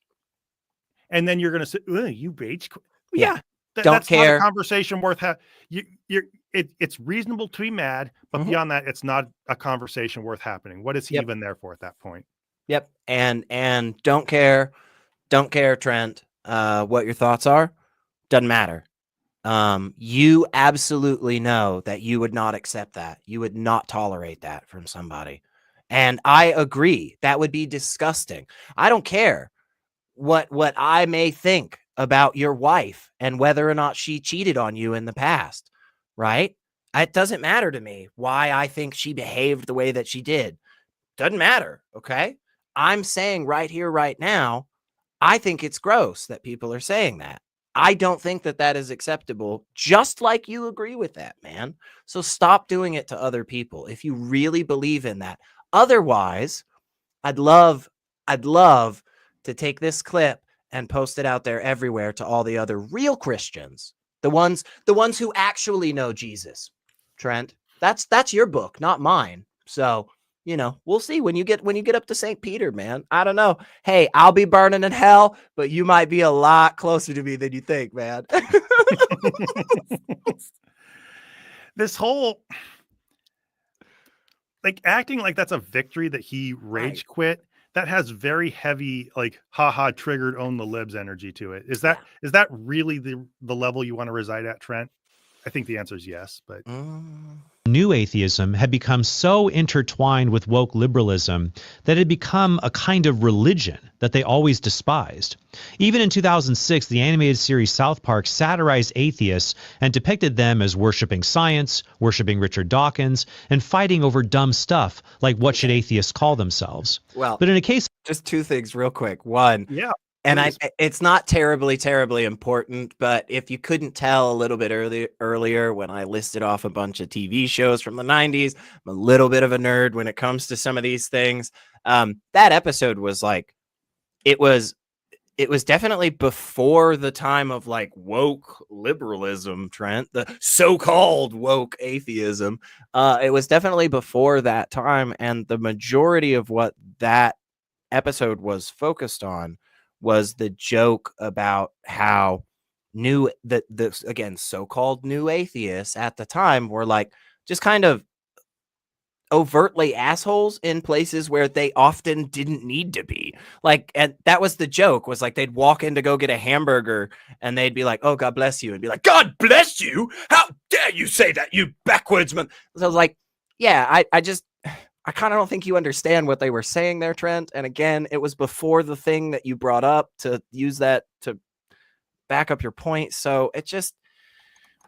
Speaker 1: and then you're gonna say, you rage quit.
Speaker 2: Don't care.
Speaker 1: Not a conversation worth it's reasonable to be mad, but beyond that, it's not a conversation worth happening. What is he even there for at that point?
Speaker 2: Yep. And don't care, Trent, what your thoughts are. Doesn't matter. You absolutely know that you would not accept that. You would not tolerate that from somebody. And I agree. That would be disgusting. I don't care what I may think about your wife and whether or not she cheated on you in the past, right? It doesn't matter to me why I think she behaved the way that she did. Doesn't matter, okay? I'm saying right here, right now, I think it's gross that people are saying that. I don't think that is acceptable, just like you agree with that, man. So stop doing it to other people if you really believe in that. Otherwise, I'd love to take this clip and post it out there everywhere to all the other real Christians, the ones who actually know Jesus. Trent, that's your book, not mine. So, we'll see when you get up to St. Peter, man. I don't know. Hey, I'll be burning in hell, but you might be a lot closer to me than you think, man.
Speaker 1: This whole acting like that's a victory that he rage quit, that has very heavy, haha, triggered, own the libs energy to it. Is that really the level you want to reside at, Trent? I think the answer is yes, but
Speaker 3: New atheism had become so intertwined with woke liberalism that it had become a kind of religion that they always despised. Even in 2006, the animated series South Park satirized atheists and depicted them as worshiping science, worshiping Richard Dawkins, and fighting over dumb stuff like what should atheists call themselves.
Speaker 2: Well,
Speaker 3: but in a case,
Speaker 2: just two things real quick. One, and it's not terribly important, but if you couldn't tell a little bit earlier when I listed off a bunch of TV shows from the 90s, I'm a little bit of a nerd when it comes to some of these things. That episode was it was definitely before the time of like woke liberalism, Trent, the so-called woke atheism. It was definitely before that time, and the majority of what that episode was focused on was the joke about how the again so-called new atheists at the time were like just kind of overtly assholes in places where they often didn't need to be. Like, and that was the joke, was like they'd walk in to go get a hamburger and they'd be like, "Oh, God bless you," and be like, "God bless you? How dare you say that, you backwardsman?" So I was like, yeah, I kind of don't think you understand what they were saying there, Trent. And again, it was before the thing that you brought up to use that to back up your point. So it just,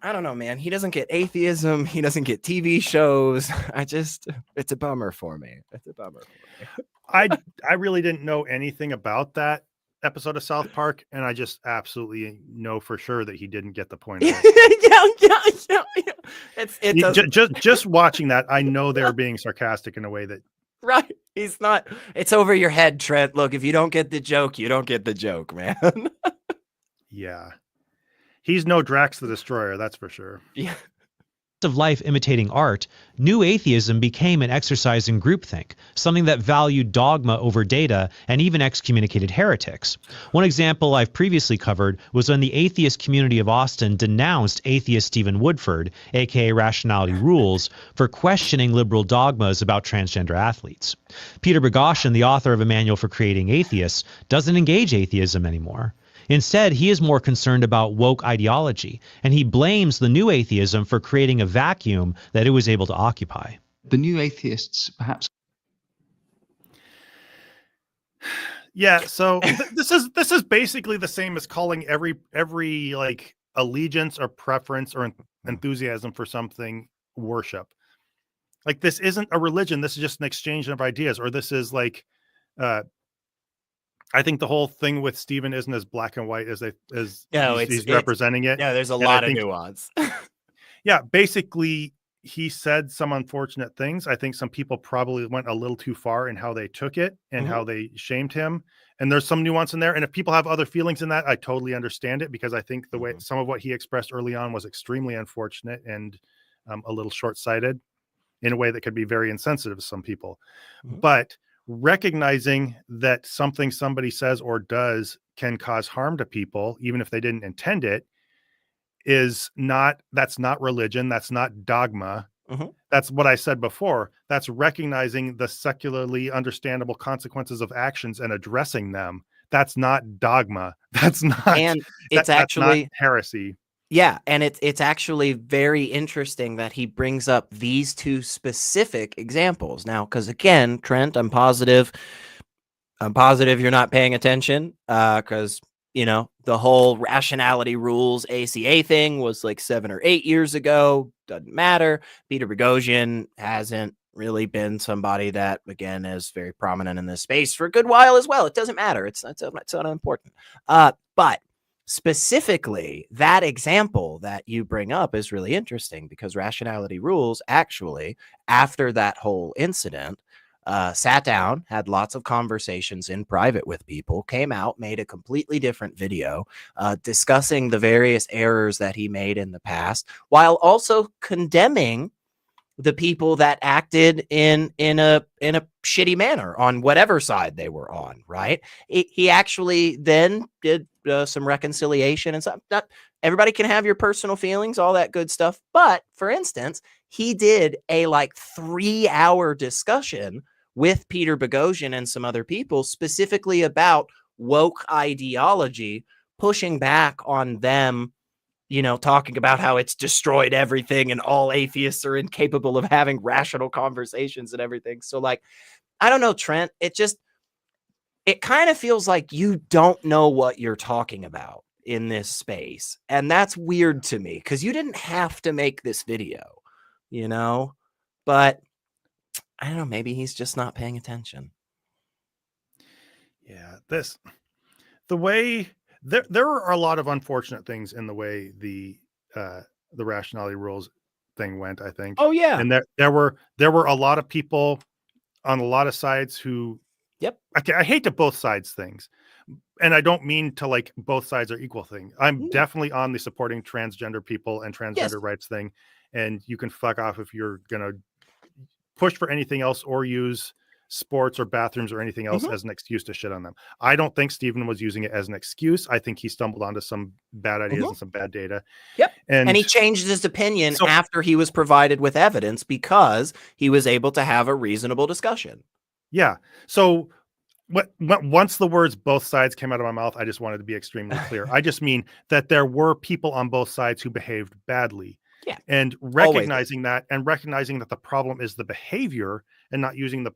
Speaker 2: I don't know, man. He doesn't get atheism. He doesn't get TV shows. It's a bummer for me. It's a bummer for me.
Speaker 1: I really didn't know anything about that episode of South Park, and I just absolutely know for sure that he didn't get the point of it.
Speaker 2: Yeah.
Speaker 1: Just watching that, I know they're being sarcastic in a way that
Speaker 2: right. He's not. It's over your head, Trent. Look, if you don't get the joke, you don't get the joke, man.
Speaker 1: yeah. He's no Drax the Destroyer, that's for sure.
Speaker 2: Yeah.
Speaker 3: Of life imitating art, new atheism became an exercise in groupthink, something that valued dogma over data and even excommunicated heretics. One example I've previously covered was when the atheist community of Austin denounced atheist Stephen Woodford, aka Rationality Rules, for questioning liberal dogmas about transgender athletes. Peter Boghossian, the author of A Manual for Creating Atheists, doesn't engage atheism anymore. Instead, he is more concerned about woke ideology, and he blames the new atheism for creating a vacuum that it was able to occupy.
Speaker 5: The new atheists, perhaps.
Speaker 1: Yeah, so this is basically the same as calling every like allegiance or preference or enthusiasm for something worship. Like, this isn't a religion. This is just an exchange of ideas, or this is like, I think the whole thing with Stephen isn't as black and white as he's representing it.
Speaker 2: Yeah, there's a
Speaker 1: And
Speaker 2: lot of nuance.
Speaker 1: Yeah, basically, he said some unfortunate things. I think some people probably went a little too far in how they took it and how they shamed him. And there's some nuance in there. And if people have other feelings in that, I totally understand it, because I think the way some of what he expressed early on was extremely unfortunate and a little short-sighted in a way that could be very insensitive to some people. But recognizing that something somebody says or does can cause harm to people, even if they didn't intend it, that's not religion. That's not dogma. That's what I said before. That's recognizing the secularly understandable consequences of actions and addressing them. That's not dogma. That's not,
Speaker 2: and it's actually
Speaker 1: not heresy.
Speaker 2: Yeah, and it's actually very interesting that he brings up these two specific examples. Now, because again, Trent, I'm positive you're not paying attention, because the whole Rationality Rules ACA thing was like 7 or 8 years ago. Doesn't matter. Peter Boghossian hasn't really been somebody that, again, is very prominent in this space for a good while as well. It doesn't matter. It's not important. But specifically, that example that you bring up is really interesting, because Rationality Rules actually, after that whole incident, sat down, had lots of conversations in private with people, came out, made a completely different video discussing the various errors that he made in the past, while also condemning the people that acted in a shitty manner on whatever side they were on. Right? He actually then did some reconciliation and stuff. Not everybody can have your personal feelings, all that good stuff. But for instance, he did a like 3-hour discussion with Peter Boghossian and some other people specifically about woke ideology, pushing back on them, talking about how it's destroyed everything and all atheists are incapable of having rational conversations and everything. So like, I don't know, Trent, it kind of feels like you don't know what you're talking about in this space. And that's weird to me, because you didn't have to make this video, but I don't know, maybe he's just not paying attention.
Speaker 1: Yeah, the way there are a lot of unfortunate things in the way the Rationality Rules thing went, I think.
Speaker 2: Oh yeah.
Speaker 1: And there were a lot of people on a lot of sides who,
Speaker 2: yep,
Speaker 1: I hate to both sides things, and I don't mean to like both sides are equal thing. I'm definitely on the supporting transgender people and transgender
Speaker 2: Yes.
Speaker 1: rights thing. And you can fuck off if you're going to push for anything else or use sports or bathrooms or anything else as an excuse to shit on them. I don't think Stephen was using it as an excuse. I think he stumbled onto some bad ideas and some bad data.
Speaker 2: Yep.
Speaker 1: And
Speaker 2: he changed his opinion after he was provided with evidence because he was able to have a reasonable discussion.
Speaker 1: Yeah. So once the words both sides came out of my mouth, I just wanted to be extremely clear. I just mean that there were people on both sides who behaved badly.
Speaker 2: Yeah.
Speaker 1: And recognizing that and recognizing that the problem is the behavior and not using the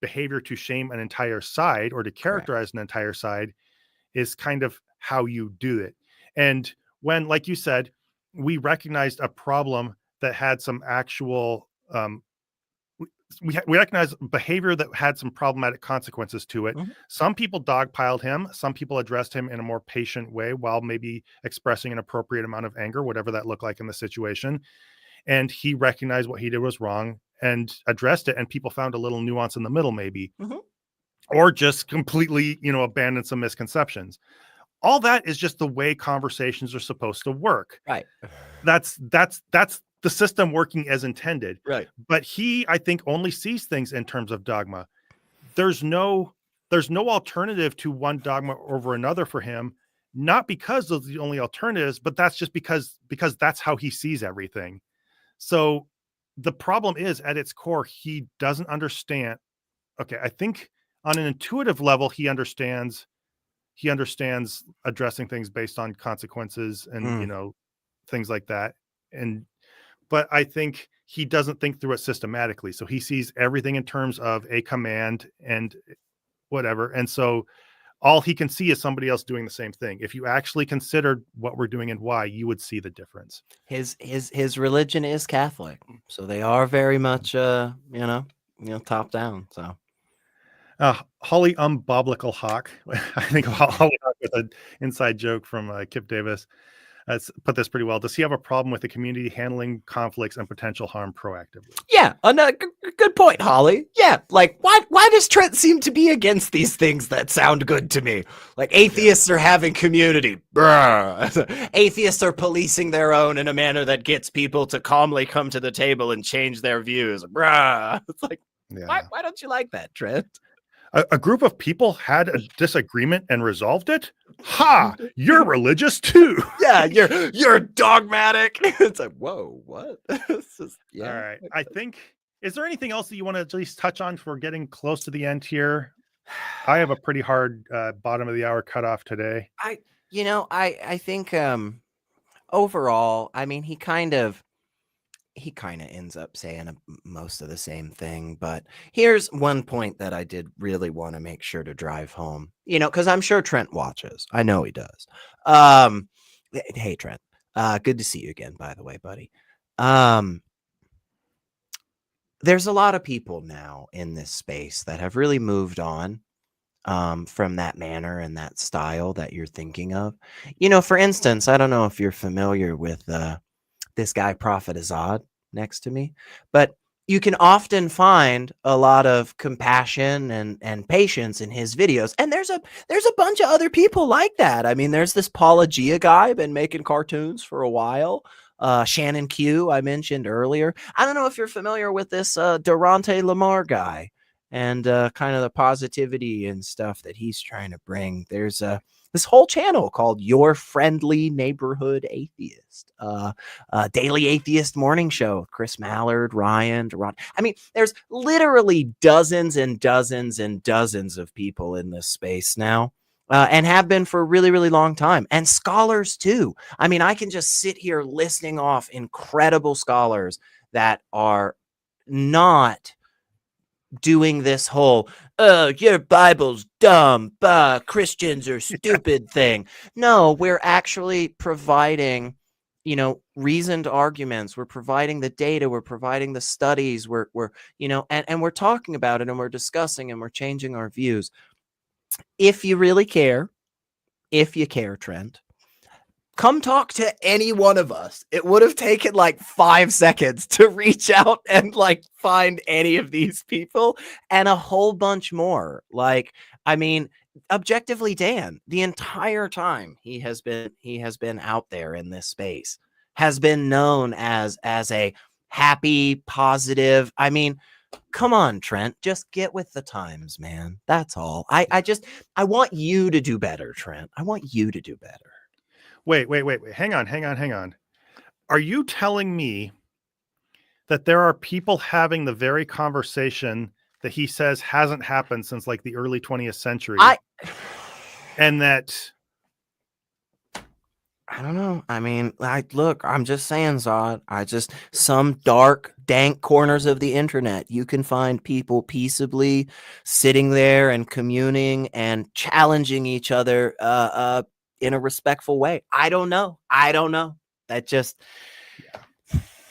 Speaker 1: behavior to shame an entire side or to characterize an entire side is kind of how you do it. And when, like you said, we recognized a problem that had some actual, we recognize behavior that had some problematic consequences to it. Some people dogpiled him. Some people addressed him in a more patient way while maybe expressing an appropriate amount of anger, whatever that looked like in the situation. And he recognized what he did was wrong and addressed it. And people found a little nuance in the middle, maybe, or just completely, abandoned some misconceptions. All that is just the way conversations are supposed to work.
Speaker 2: Right.
Speaker 1: That's the system working as intended.
Speaker 2: Right.
Speaker 1: But he, I think, only sees things in terms of dogma. There's no alternative to one dogma over another for him, not because those are the only alternatives, but that's just because that's how he sees everything. So the problem is, at its core, he doesn't understand. Okay, I think on an intuitive level, he understands addressing things based on consequences and things like that. But I think he doesn't think through it systematically. So he sees everything in terms of a command and whatever. And so all he can see is somebody else doing the same thing. If you actually considered what we're doing and why, you would see the difference.
Speaker 2: His religion is Catholic. So they are very much, top down. So.
Speaker 1: Holly Umboblical Hawk. I think Holly Hawk with an inside joke from Kip Davis. Put this pretty well. Does he have a problem with the community handling conflicts and potential harm proactively?
Speaker 2: Yeah, good point, Holly. Yeah, like why does Trent seem to be against these things that sound good to me? Like atheists are having community. Bruh. Atheists are policing their own in a manner that gets people to calmly come to the table and change their views. Bruh. It's like, why don't you like that, Trent?
Speaker 1: A group of people had a disagreement and resolved it. Ha! You're religious too.
Speaker 2: Yeah, you're dogmatic. It's like, whoa, what?
Speaker 1: All right. I think. Is there anything else that you want to at least touch on? For getting close to the end here. I have a pretty hard bottom of the hour cutoff today.
Speaker 2: I think overall, I mean, he kind of ends up saying most of the same thing. But here's one point that I did really want to make sure to drive home, because I'm sure Trent watches. I know he does. Hey, Trent, good to see you again, by the way, buddy. There's a lot of people now in this space that have really moved on from that manner and that style that you're thinking of. For instance, I don't know if you're familiar with this guy, Prophet Azad, next to me, but you can often find a lot of compassion and patience in his videos. And there's a bunch of other people like that. I mean, there's this Paulogia guy, been making cartoons for a while. Shannon Q, I mentioned earlier. I don't know if you're familiar with this Durante Lamar guy and kind of the positivity and stuff that he's trying to bring. There's this whole channel called Your Friendly Neighborhood Atheist, Daily Atheist Morning Show, Chris Mallard, Ryan, Deron. I mean, there's literally dozens and dozens and dozens of people in this space now, and have been for a really, really long time. And scholars too. I mean, I can just sit here listing off incredible scholars that are not doing this whole your Bible's dumb, Christians are stupid thing. No, we're actually providing reasoned arguments. We're providing the data, we're providing the studies, we're and we're talking about it, and we're discussing, and we're changing our views. If you really care, Trent, come talk to any one of us. It would have taken like 5 seconds to reach out and find any of these people, and a whole bunch more. I mean, objectively, Dan, the entire time he has been out there in this space, has been known as a happy, positive. I mean, come on, Trent, just get with the times, man. That's all. I want you to do better, Trent. I want you to do better.
Speaker 1: Wait. Hang on. Are you telling me that there are people having the very conversation that he says hasn't happened since like the early 20th century? And that
Speaker 2: I don't know. I mean, look, I'm just saying, Zod. Some dark, dank corners of the internet, you can find people peaceably sitting there and communing and challenging each other in a respectful way. I don't know. That just,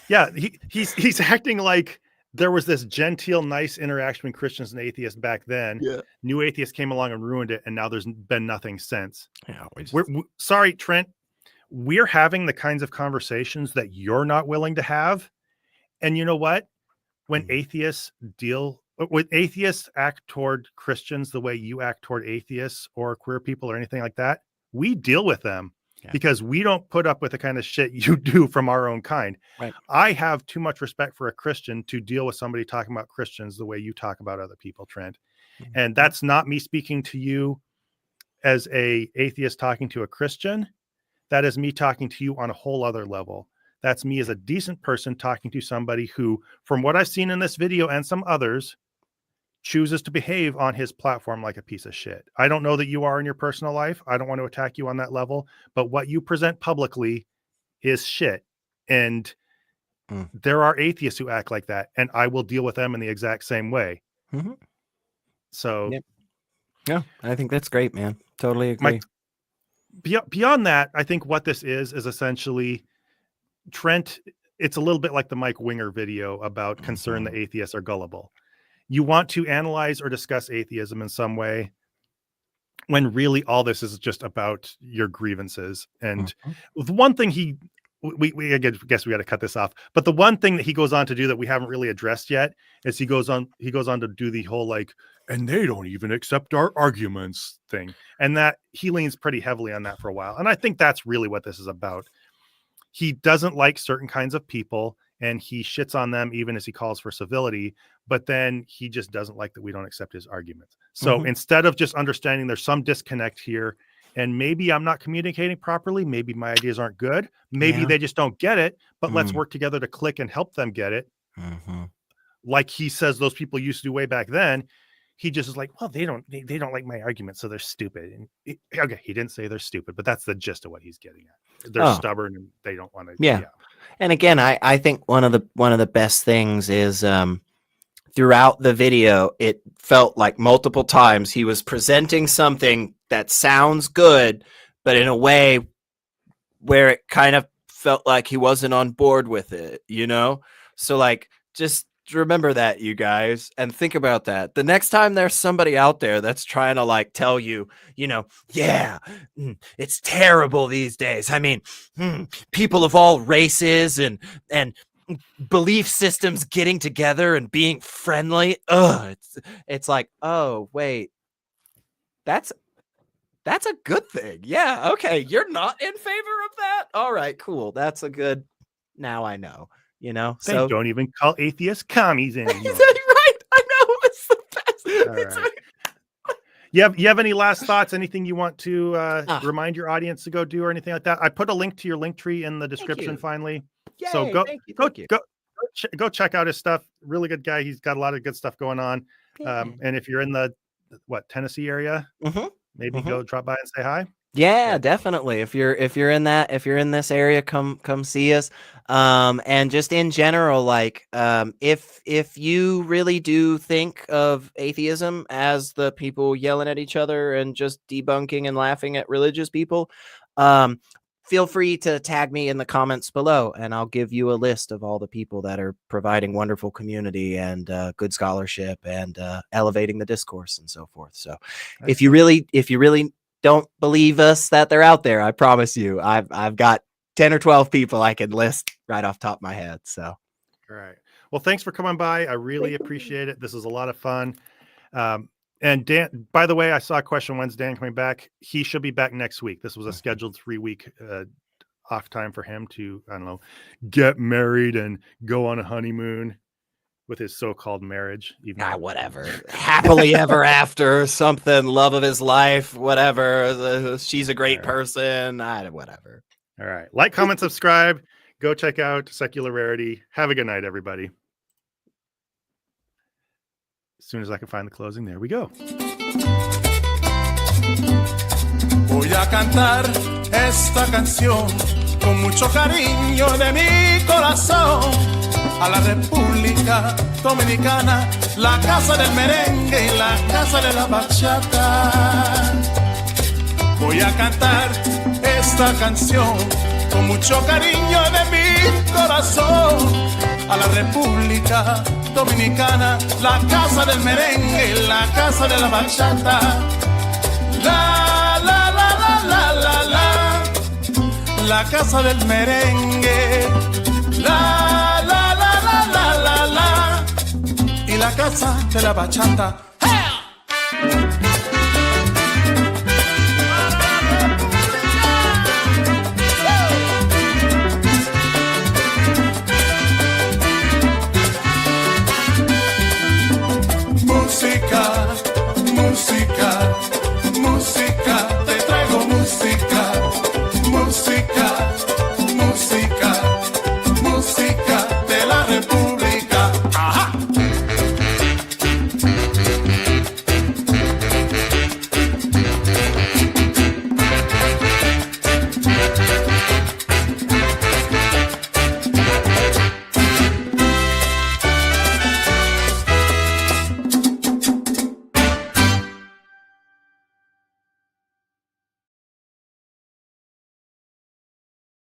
Speaker 1: yeah, he's acting like there was this genteel, nice interaction between Christians and atheists back then.
Speaker 2: Yeah.
Speaker 1: New atheists came along and ruined it, and now there's been nothing since.
Speaker 2: Yeah,
Speaker 1: sorry, Trent. We're having the kinds of conversations that you're not willing to have. And you know what? When atheists act toward Christians the way you act toward atheists or queer people or anything like that, we deal with them because we don't put up with the kind of shit you do from our own kind.
Speaker 2: Right.
Speaker 1: I have too much respect for a Christian to deal with somebody talking about Christians the way you talk about other people, Trent. And that's not me speaking to you as a atheist talking to a Christian. That is me talking to you on a whole other level. That's me as a decent person talking to somebody who, from what I've seen in this video and some others, chooses to behave on his platform like a piece of shit. I don't know that you are in your personal life. I don't want to attack you on that level, but what you present publicly is shit. And there are atheists who act like that, and I will deal with them in the exact same way.
Speaker 2: Mm-hmm.
Speaker 1: So,
Speaker 2: yeah, I think that's great, man. Totally agree.
Speaker 1: Beyond that, I think what this is essentially Trent. It's a little bit like the Mike Winger video about concern that atheists are gullible. You want to analyze or discuss atheism in some way when really all this is just about your grievances. And the one thing I guess we got to cut this off, but the one thing that he goes on to do that we haven't really addressed yet is he goes on to do the whole like, and they don't even accept our arguments thing. And that he leans pretty heavily on that for a while. And I think that's really what this is about. He doesn't like certain kinds of people and he shits on them even as he calls for civility, but then he just doesn't like that we don't accept his arguments. So instead of just understanding there's some disconnect here, and maybe I'm not communicating properly, maybe my ideas aren't good, maybe they just don't get it, but let's work together to click and help them get it. Like he says those people used to do way back then. He just is like, well, they don't like my argument, so they're stupid. And okay, he didn't say they're stupid, but that's the gist of what he's getting at. They're stubborn and they don't want to.
Speaker 2: Yeah. And again, I think one of the best things is throughout the video, it felt like multiple times he was presenting something that sounds good, but in a way where it kind of felt like he wasn't on board with it, you know? So like, just remember that, you guys, and think about that. The next time there's somebody out there that's trying to like tell you, you know, it's terrible these days. I mean, people of all races and belief systems getting together and being friendly. It's like, oh wait, that's a good thing. Yeah, okay, you're not in favor of that. All right, cool. That's a good. Now I know. You know,
Speaker 1: they don't even call atheists commies anymore.
Speaker 2: Right? I know, it's the best.
Speaker 1: All right. You have any last thoughts? Anything you want to remind your audience to go do or anything like that? I put a link to your link tree in the description finally.
Speaker 2: Yay,
Speaker 1: so go check out his stuff. Really good guy. He's got a lot of good stuff going on. And if you're in the Tennessee area, maybe go drop by and say hi.
Speaker 2: Yeah, definitely. If you're in this area, come see us. And just in general, like, if you really do think of atheism as the people yelling at each other and just debunking and laughing at religious people, feel free to tag me in the comments below, and I'll give you a list of all the people that are providing wonderful community and good scholarship and elevating the discourse and so forth. So, if you really don't believe us that they're out there, I promise you, I've got 10 or 12 people I can list right off the top of my head. So, all
Speaker 1: right. Well, thanks for coming by. I really appreciate it. This is a lot of fun. And Dan, by the way, I saw a question, when's Dan coming back? He should be back next week. This was a scheduled 3-week off time for him to, I don't know, get married and go on a honeymoon with his so-called marriage.
Speaker 2: Whatever. Happily ever after, or something, love of his life, whatever. She's a great person. Whatever.
Speaker 1: All right. Like, comment, subscribe. Go check out Secular Rarity. Have a good night, everybody. As soon as I can find the closing, there we go.
Speaker 6: Voy a cantar esta canción con mucho cariño de mi corazón a la República Dominicana, la casa del merengue y la casa de la bachata. Voy a cantar esta canción con mucho cariño de mi corazón a la República Dominicana, la casa del merengue y la casa de la bachata. La la la la la la la, la casa del merengue. La la la la la la la, y la casa de la bachata. Música, música.